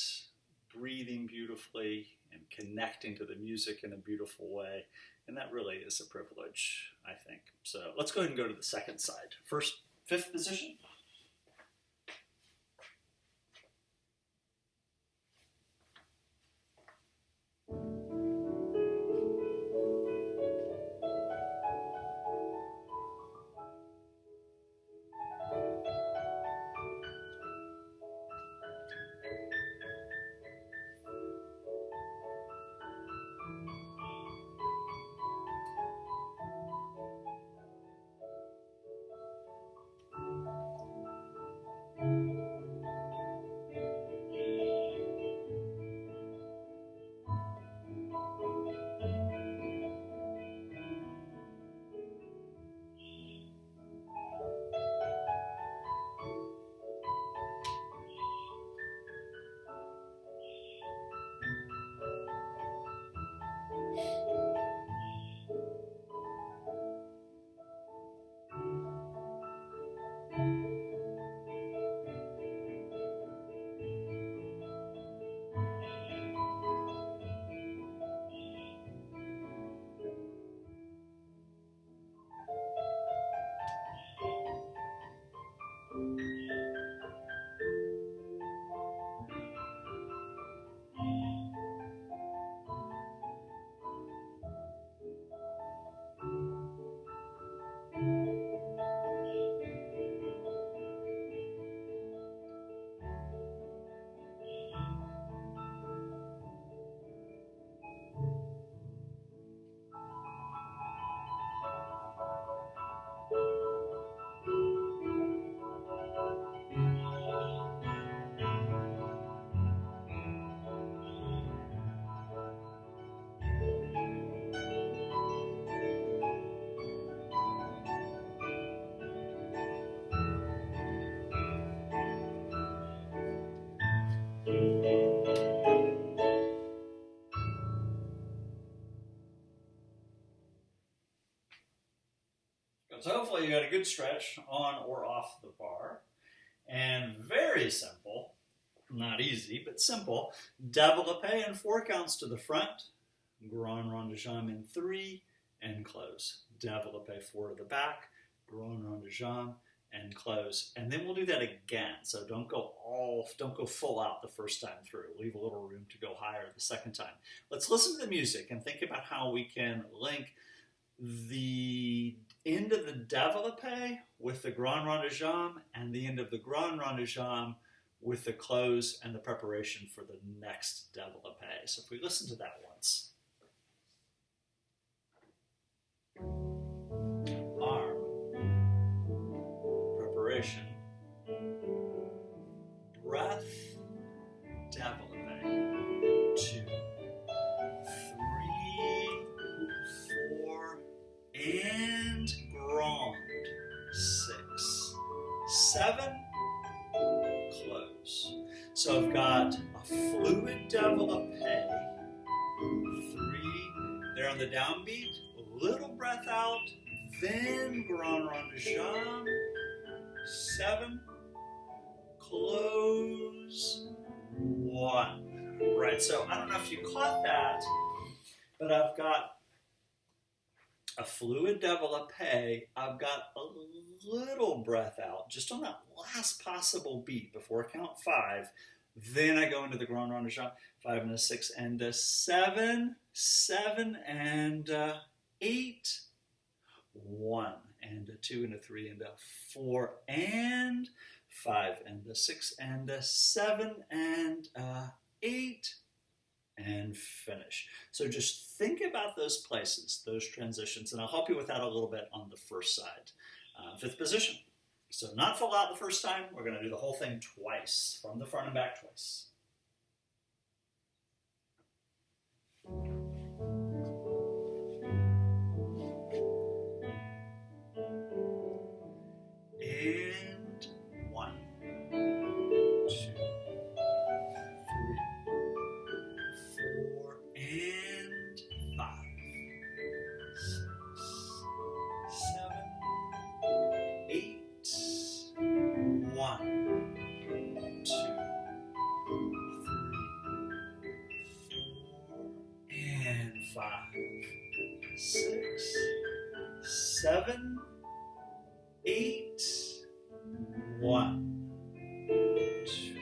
breathing beautifully and connecting to the music in a beautiful way. And that really is a privilege, I think. So let's go ahead and go to the second side. First, fifth position. So hopefully you got a good stretch on or off the bar. And very simple, not easy, but simple. Develope in 4 counts to the front. Grand rond de jambe in 3 and close. Develope 4 to the back. Grand rond de jambe and close. And then we'll do that again. So don't go full out the first time through. Leave a little room to go higher the second time. Let's listen to the music and think about how we can link the end of the développé with the grand rond de jambe and the end of the grand rond de jambe with the close and the preparation for the next développé. So if we listen to that once. Arm, preparation, breath, développé, 2, 3, 4, and grand, 6, 7, close. So I've got a fluid développé, 3, there on the downbeat, a little breath out, then grand rond de jambe, 7, close, 1. Right, so I don't know if you caught that, but I've got a fluid développé, I've got a little breath out, just on that last possible beat before count 5. Then I go into the grand rond de jambe, 5 and a 6 and a 7, 7 and a 8, 1 and a 2 and a 3 and a 4 and 5 and a 6 and a 7 and a 8. And finish. So just think about those places, those transitions, and I'll help you with that a little bit on the first side. 5th position. So not full out the first time. We're going to do the whole thing twice, from the front and back twice. And 1, 2, 3, 6, 7, 8, 1, 2,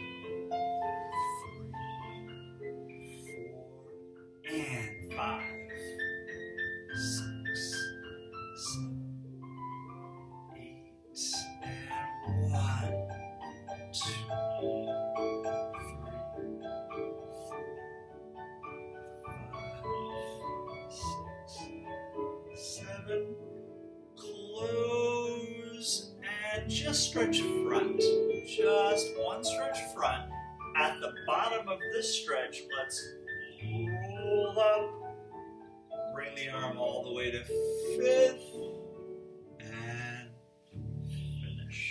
3, 4, and 5, 6, 7, 8, and 1, 2, 7. Close and just stretch front. Just one stretch front. At the bottom of this stretch, let's roll up. Bring the arm all the way to 5th. And finish.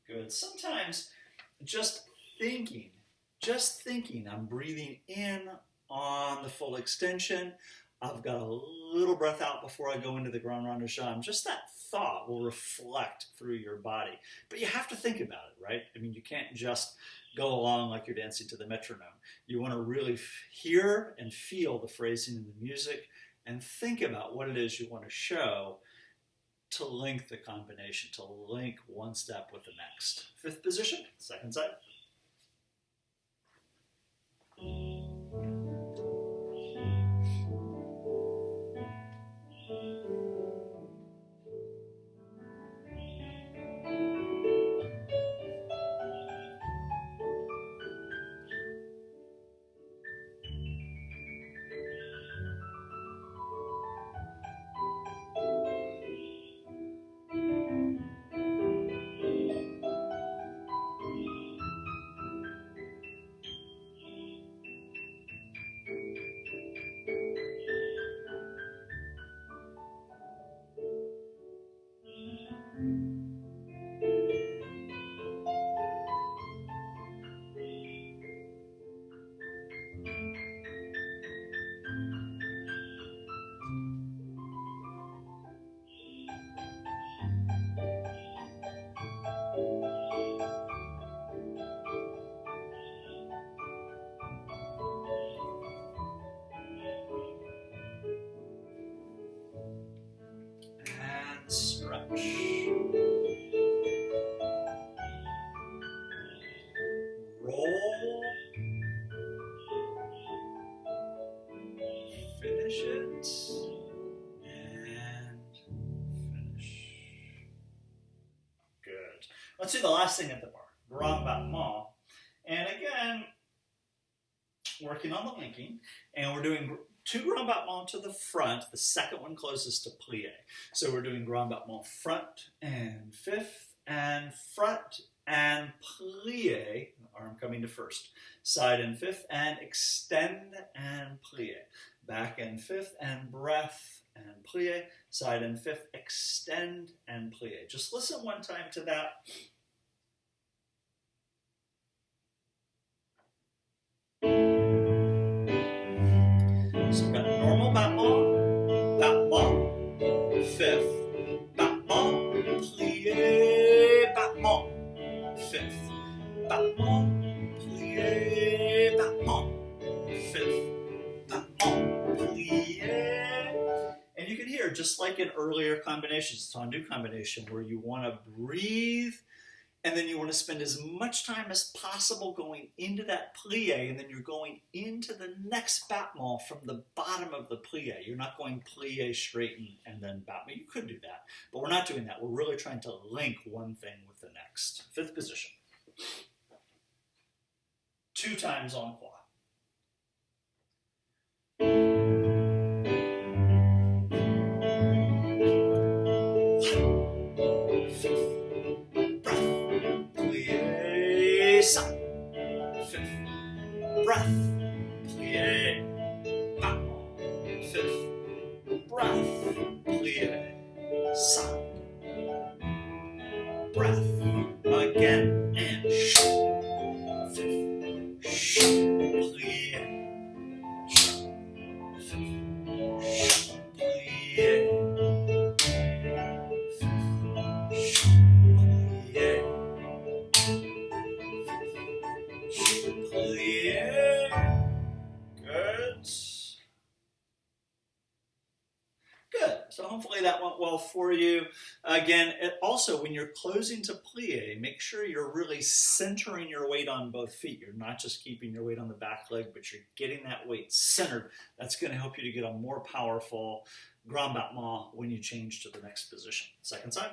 Good. Good. Sometimes just thinking, I'm breathing in on the full extension. I've got a little breath out before I go into the grand rond de jambe. Just that thought will reflect through your body. But you have to think about it, right? I mean, you can't just go along like you're dancing to the metronome. You want to really hear and feel the phrasing in the music and think about what it is you want to show to link the combination, to link one step with the next. 5th position, second side. Stretch. Roll. Finish it. And finish. Good. Let's do the last thing at the bar. Grand battement. And again, working on the linking. And we're doing 2 grand battements to the front. The second one closes to plie. So we're doing grand battement front and 5th and front and plie. Arm coming to 1st. Side and 5th and extend and plie. Back and 5th and breath and plie. Side and 5th, extend and plie. Just listen one time to that. So we've got normal battement, battement, 5th, battement, plie, battement, 5th, battement, plie, battement, 5th, battement, plie. And you can hear, just like in earlier combinations, tendu combination, where you want to breathe and then you want to spend as much time as possible going into that plie, and then you're going into the next battement from the bottom of the plie. You're not going plie, straighten, and then battement. You could do that, but we're not doing that. We're really trying to link one thing with the next. 5th position. 2 times en croix. Side, 5th, breath, plie, battement, 5th, breath, plie, side, breath, again, and 5th, plie, 5th, plie, 5th, plie, hopefully that went well for you. Again, also when you're closing to plie, make sure you're really centering your weight on both feet. You're not just keeping your weight on the back leg, but you're getting that weight centered. That's going to help you to get a more powerful grand battement when you change to the next position. Second side.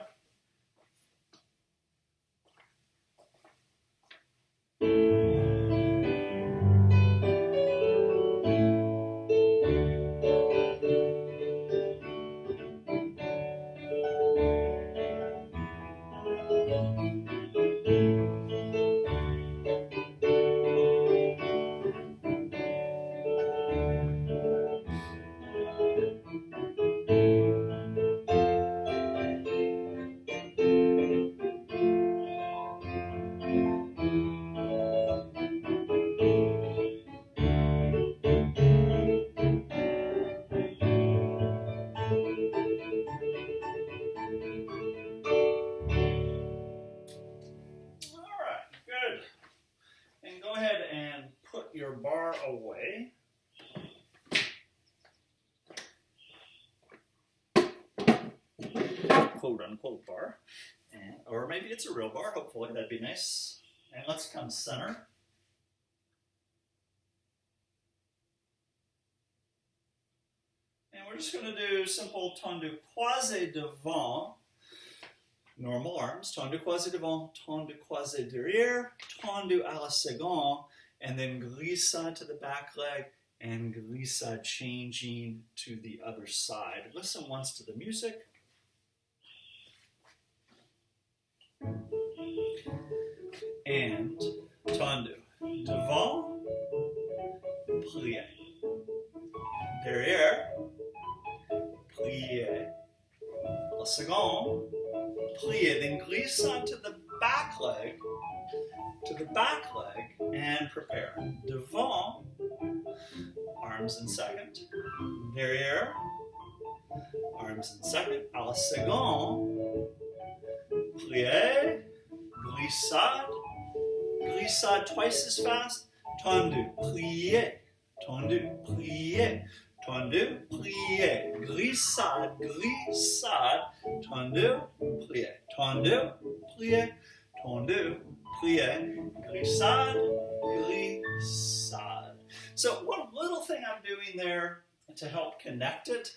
Your bar away. Quote unquote bar. Or maybe it's a real bar, hopefully that'd be nice. And let's come center. And we're just going to do simple tendu croisé devant. Normal arms, tendu croisé devant, tendu croisé derrière, tendu à la seconde, and then glissade to the back leg, and glissade changing to the other side. Listen once to the music. And tendu. Devant, plie. Derrière, plie. La seconde, plie. Then glissade to the back leg, and prepare. Devant, arms in second. Derrière, arms in second. À la seconde, plie, glissade, glissade twice as fast. Tendu, plie, tendu, plie, tendu, plie, glissade, glissade, tendu, plie, tendu, plie, tendu, plie, glissade, glissade. So one little thing I'm doing there to help connect it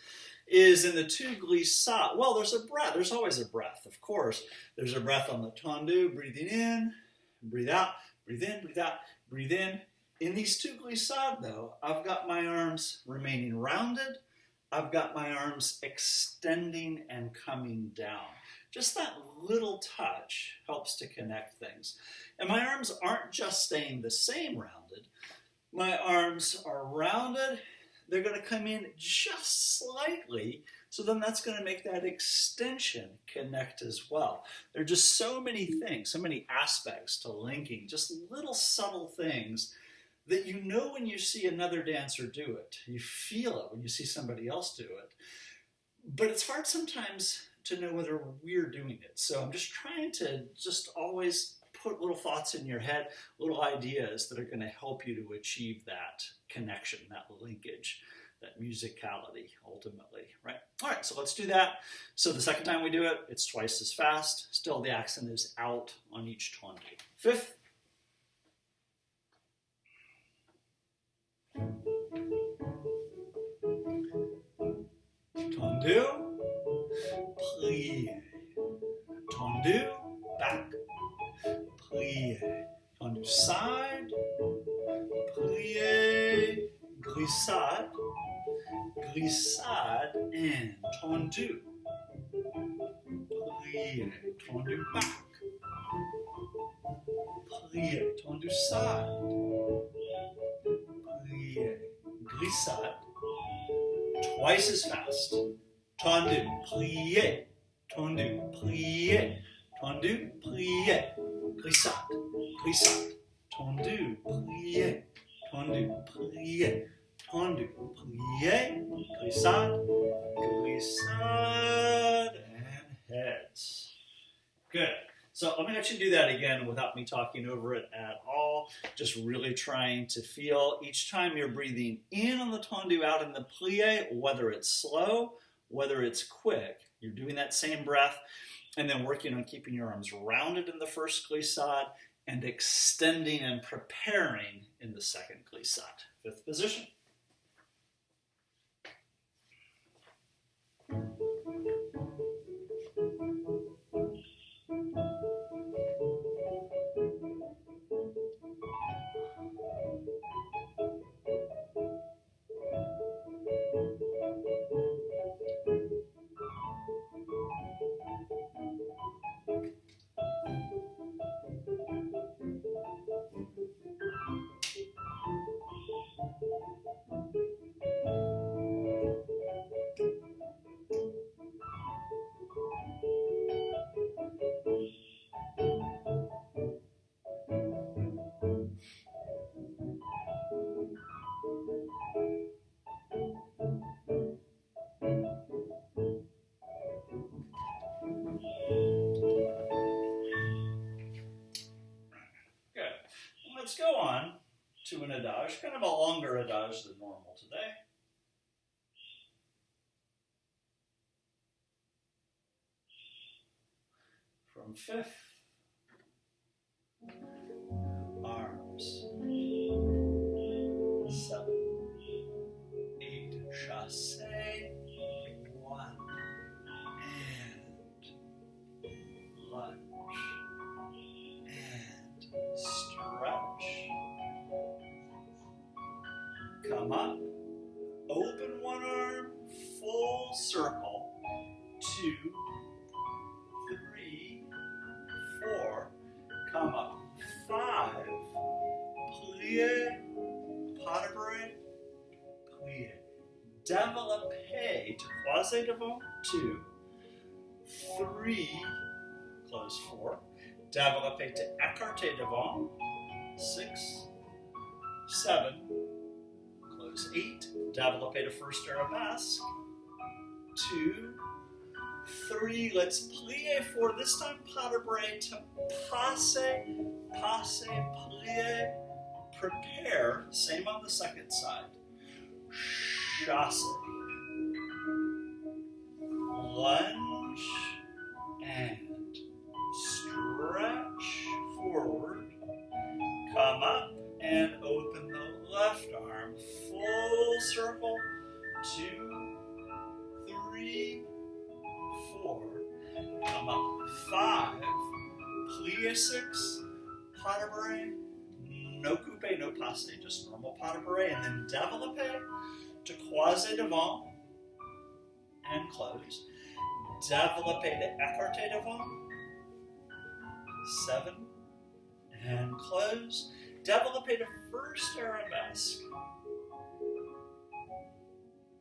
is in the two glissade. Well, there's a breath. There's always a breath, of course. There's a breath on the tendu, breathing in, breathe out, breathe in, breathe out, breathe in. In these two glissades, though, I've got my arms remaining rounded. I've got my arms extending and coming down. Just that little touch helps to connect things. And my arms aren't just staying the same rounded. My arms are rounded. They're going to come in just slightly. So then that's going to make that extension connect as well. There are just so many things, so many aspects to linking, just little subtle things that you know when you see another dancer do it. You feel it when you see somebody else do it. But it's hard sometimes to know whether we're doing it. So I'm just trying to just always put little thoughts in your head, little ideas that are going to help you to achieve that connection, that linkage, that musicality ultimately, right? All right, so let's do that. So the second time we do it, it's twice as fast. Still the accent is out on each tendu. Fifth. Tendu, plie, tendu, back, plie, tendu side, plie, glissade, glissade, and tendu, plie, tendu back, plie, tendu side, plie, glissade, twice as fast. Tendu, plie, tendu, plie, tendu, plie, glissade, glissade, tendu, plie, tendu, plie, tendu, plie, glissade, glissade, and heads. Good. So let me let you do that again without me talking over it at all. Just really trying to feel each time you're breathing in on the tendu, out in the plie, whether it's slow, whether it's quick, you're doing that same breath, and then working on keeping your arms rounded in the first glissade and extending and preparing in the second glissade. Fifth position. Let's go on to an adage, kind of a longer adage than normal today. From fifth, arms, 7, 8, chasse, 1, and lunge, and stretch, come up, open one arm, full circle, 2, 3, 4, come up, 5, plie, pas de bras, plie, développé to croisé devant, 2, 3, close 4, développé to écarté devant, 6, 7, close 8, développé to first arabesque, 2, 3, let's plie 4, this time pas de bras to passe, passe, plie, prepare, same on the second side, chasse, lunge, and stretch forward, come up and open the left arm, full circle, 2, 3, 4, come up, 5, plie 6, pas de bras, no coupe, no passe, just normal pas de bras, and then développé to croisé devant, and close, développé to écarté devant, 7, and close, développé to first arabesque,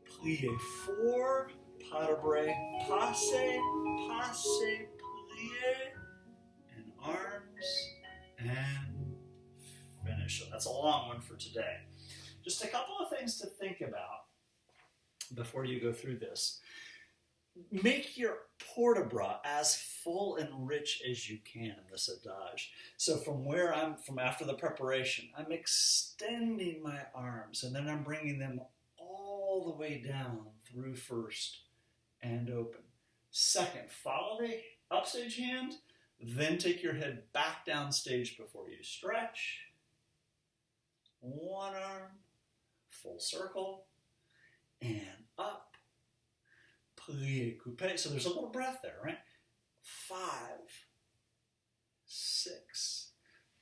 plie 4, pas de bras, passe, passe, plie, and arms, and finish. So that's a long one for today. Just a couple of things to think about before you go through this. Make your port-de-bras as full and rich as you can in this adage. So from after the preparation, I'm extending my arms and then I'm bringing them all the way down through first and open. Second, follow the upstage hand, then take your head back downstage before you stretch. One arm, full circle, and up. Plie, coupe. So there's a little breath there, right? 5, 6,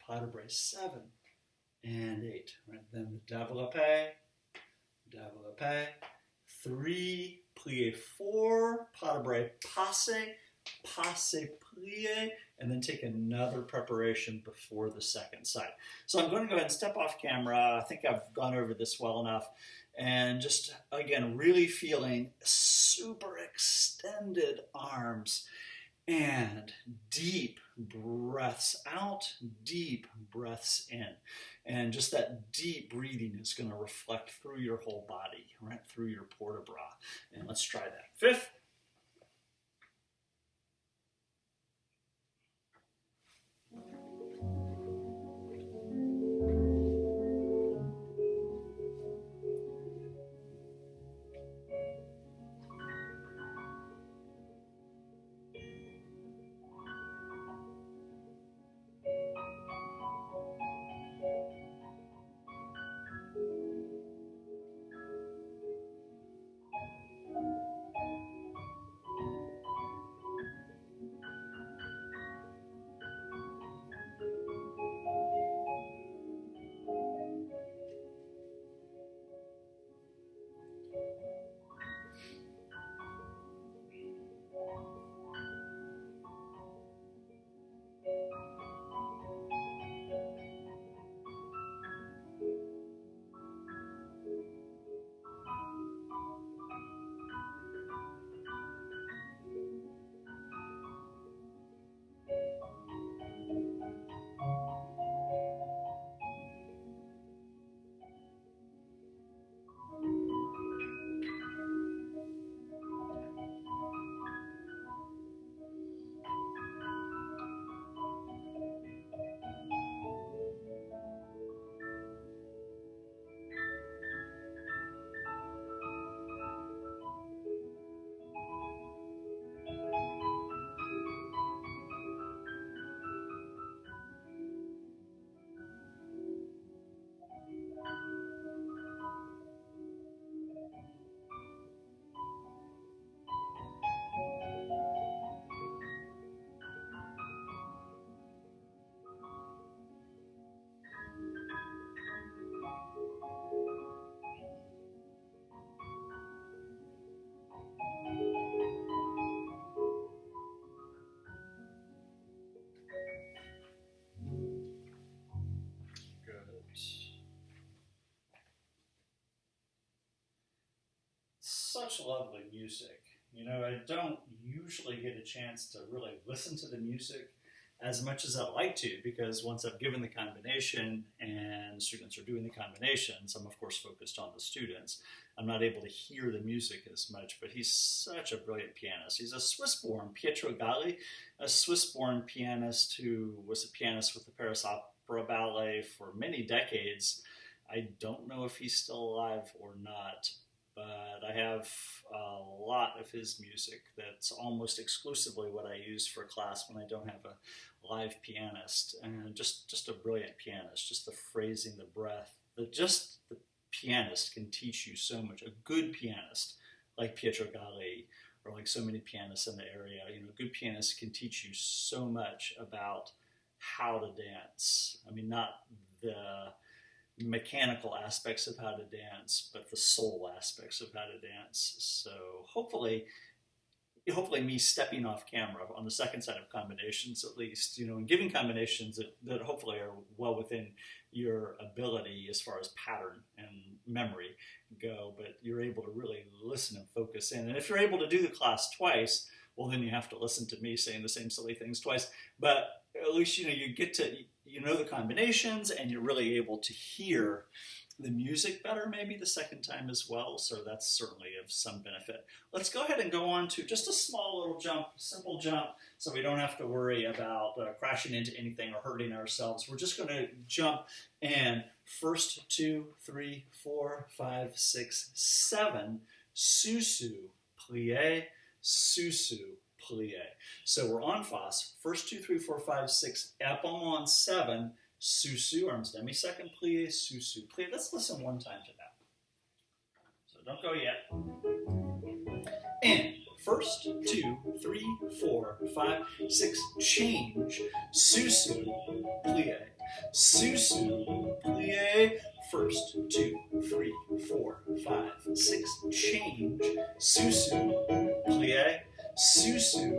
pas de bras 7, and 8. Right? Then the développé, développé. 3, plie 4, pas de bras passe, passe, plie, and then take another preparation before the second side. So I'm going to go ahead and step off camera. I think I've gone over this well enough. And just, again, really feeling super extended arms and deep breaths out, deep breaths in. And just that deep breathing is going to reflect through your whole body, right, through your port-de-bras. And let's try that. Fifth. such lovely music. You know, I don't usually get a chance to really listen to the music as much as I'd like to, because once I've given the combination and students are doing the combinations, I'm of course focused on the students. I'm not able to hear the music as much, but he's such a brilliant pianist. He's a Swiss-born Pietro Galli, a Swiss-born pianist who was a pianist with the Paris Opera Ballet for many decades. I don't know if he's still alive or not, but I have a lot of his music that's almost exclusively what I use for class when I don't have a live pianist. And just a brilliant pianist, just the phrasing, the breath, the pianist can teach you so much. A good pianist like Pietro Galli, or like so many pianists in the area, you know, a good pianist can teach you so much about how to dance. I mean, not the mechanical aspects of how to dance, but the soul aspects of how to dance. So hopefully me stepping off camera on the second set of combinations, at least, you know, and giving combinations that hopefully are well within your ability as far as pattern and memory go, but you're able to really listen and focus in. And if you're able to do the class twice, well, then you have to listen to me saying the same silly things twice. But at least, you know, you get to, you know, the combinations, and you're really able to hear the music better maybe the second time as well. So that's certainly of some benefit. Let's go ahead and go on to just a small little jump, simple jump, so we don't have to worry about crashing into anything or hurting ourselves. We're just going to jump, and first 2, 3, 4, 5, 6, 7, sous-sus, plie, sous-sus, plie. So we're on Fas. First 2, 3, 4, 5, 6, épaulement 7, sous-sus, arms demi-second, plie, sous-sus, plie. Let's listen one time to that. So don't go yet. And first 2, 3, 4, 5, 6, change, sous-sus, plie, sous-sus, plie. First 2, 3, 4, 5, 6, change, sous-sus, plie, sous-sus,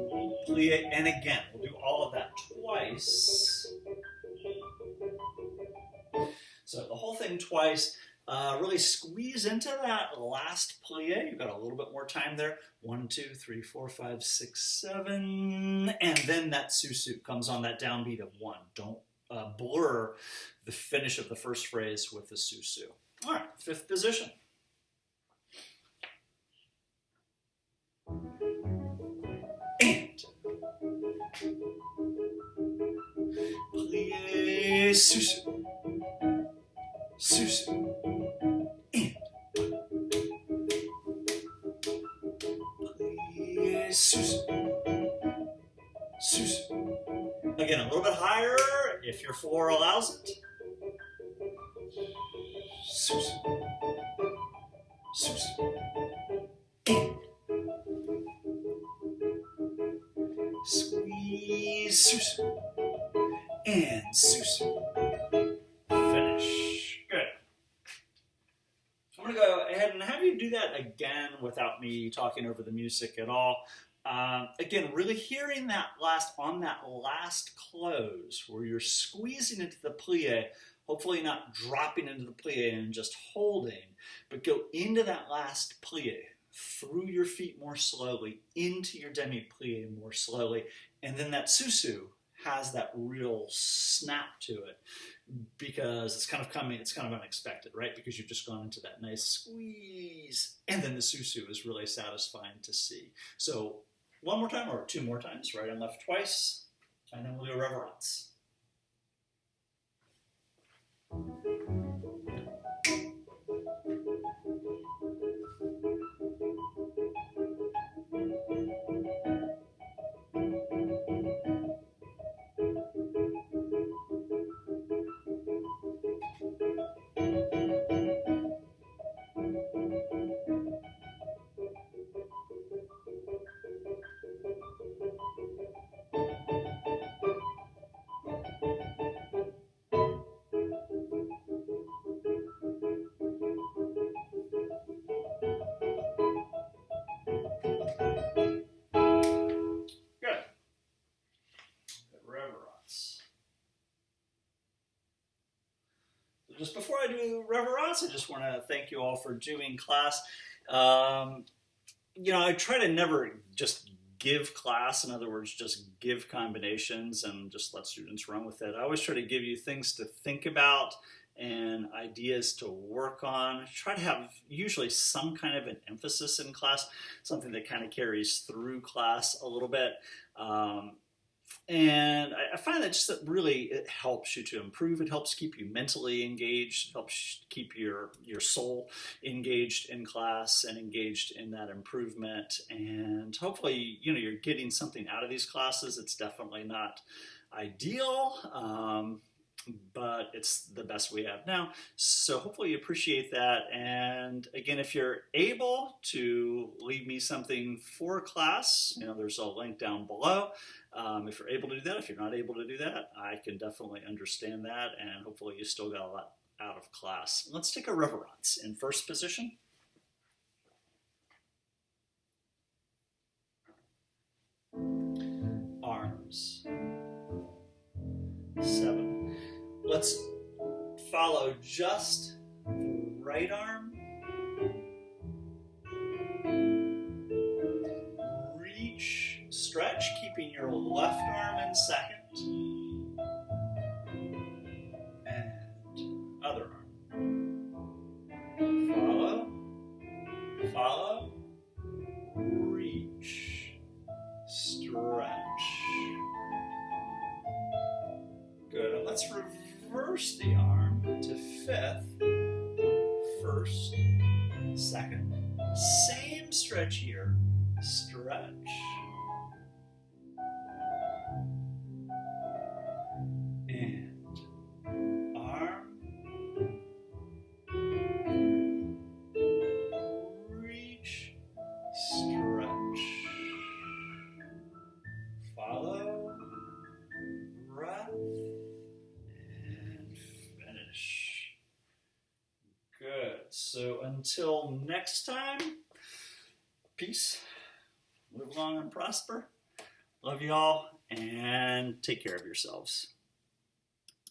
plie. And again, we'll do all of that twice. So the whole thing twice, really squeeze into that last plie. You've got a little bit more time there. 1, 2, 3, 4, 5, 6, 7. And then that sous-sus comes on that downbeat of 1. Don't blur the finish of the first phrase with the sous-sus. All right, fifth position. And plie, sous-sus. Sous-sus, and plie, sous-sus, sous-sus. Again, a little bit higher if your floor allows it. Sous-sus, sous-sus, and squeeze, sous-sus, and sous-sus. Finish. I'm going to go ahead and have you do that again without me talking over the music at all. Again, really hearing that on that last close where you're squeezing into the plie, hopefully not dropping into the plie and just holding, but go into that last plie, through your feet more slowly, into your demi-plie more slowly, and then that sous-sus has that real snap to it, because it's kind of unexpected, right? Because you've just gone into that nice squeeze, and then the sous-sus is really satisfying to see. So one more time, or 2 more times, right and left twice, and then we'll do a reverence. Just before I do reverence, I just want to thank you all for doing class. I try to never just give class. In other words, just give combinations and just let students run with it. I always try to give you things to think about and ideas to work on. Try to have usually some kind of an emphasis in class, something that kind of carries through class a little bit. And I find that just that really it helps you to improve. It helps keep you mentally engaged. It helps keep your soul engaged in class and engaged in that improvement. And hopefully, you're getting something out of these classes. It's definitely not ideal, but it's the best we have now. So hopefully you appreciate that. And again, if you're able to leave me something for class, there's a link down below. If you're able to do that, if you're not able to do that, I can definitely understand that, and hopefully you still got a lot out of class. Let's take a reverence in first position. Arms. 7. Let's follow just the right arm. Reach, stretch, keeping your left arm in second. And other arm. Follow, follow, reach, stretch. Good, and let's reverse the arm to fifth, first, second. Same stretch here, stretch. And arm, reach, stretch. Follow, breath, and finish. Good. So until next time, peace, live long and prosper. Love you all, and take care of yourselves.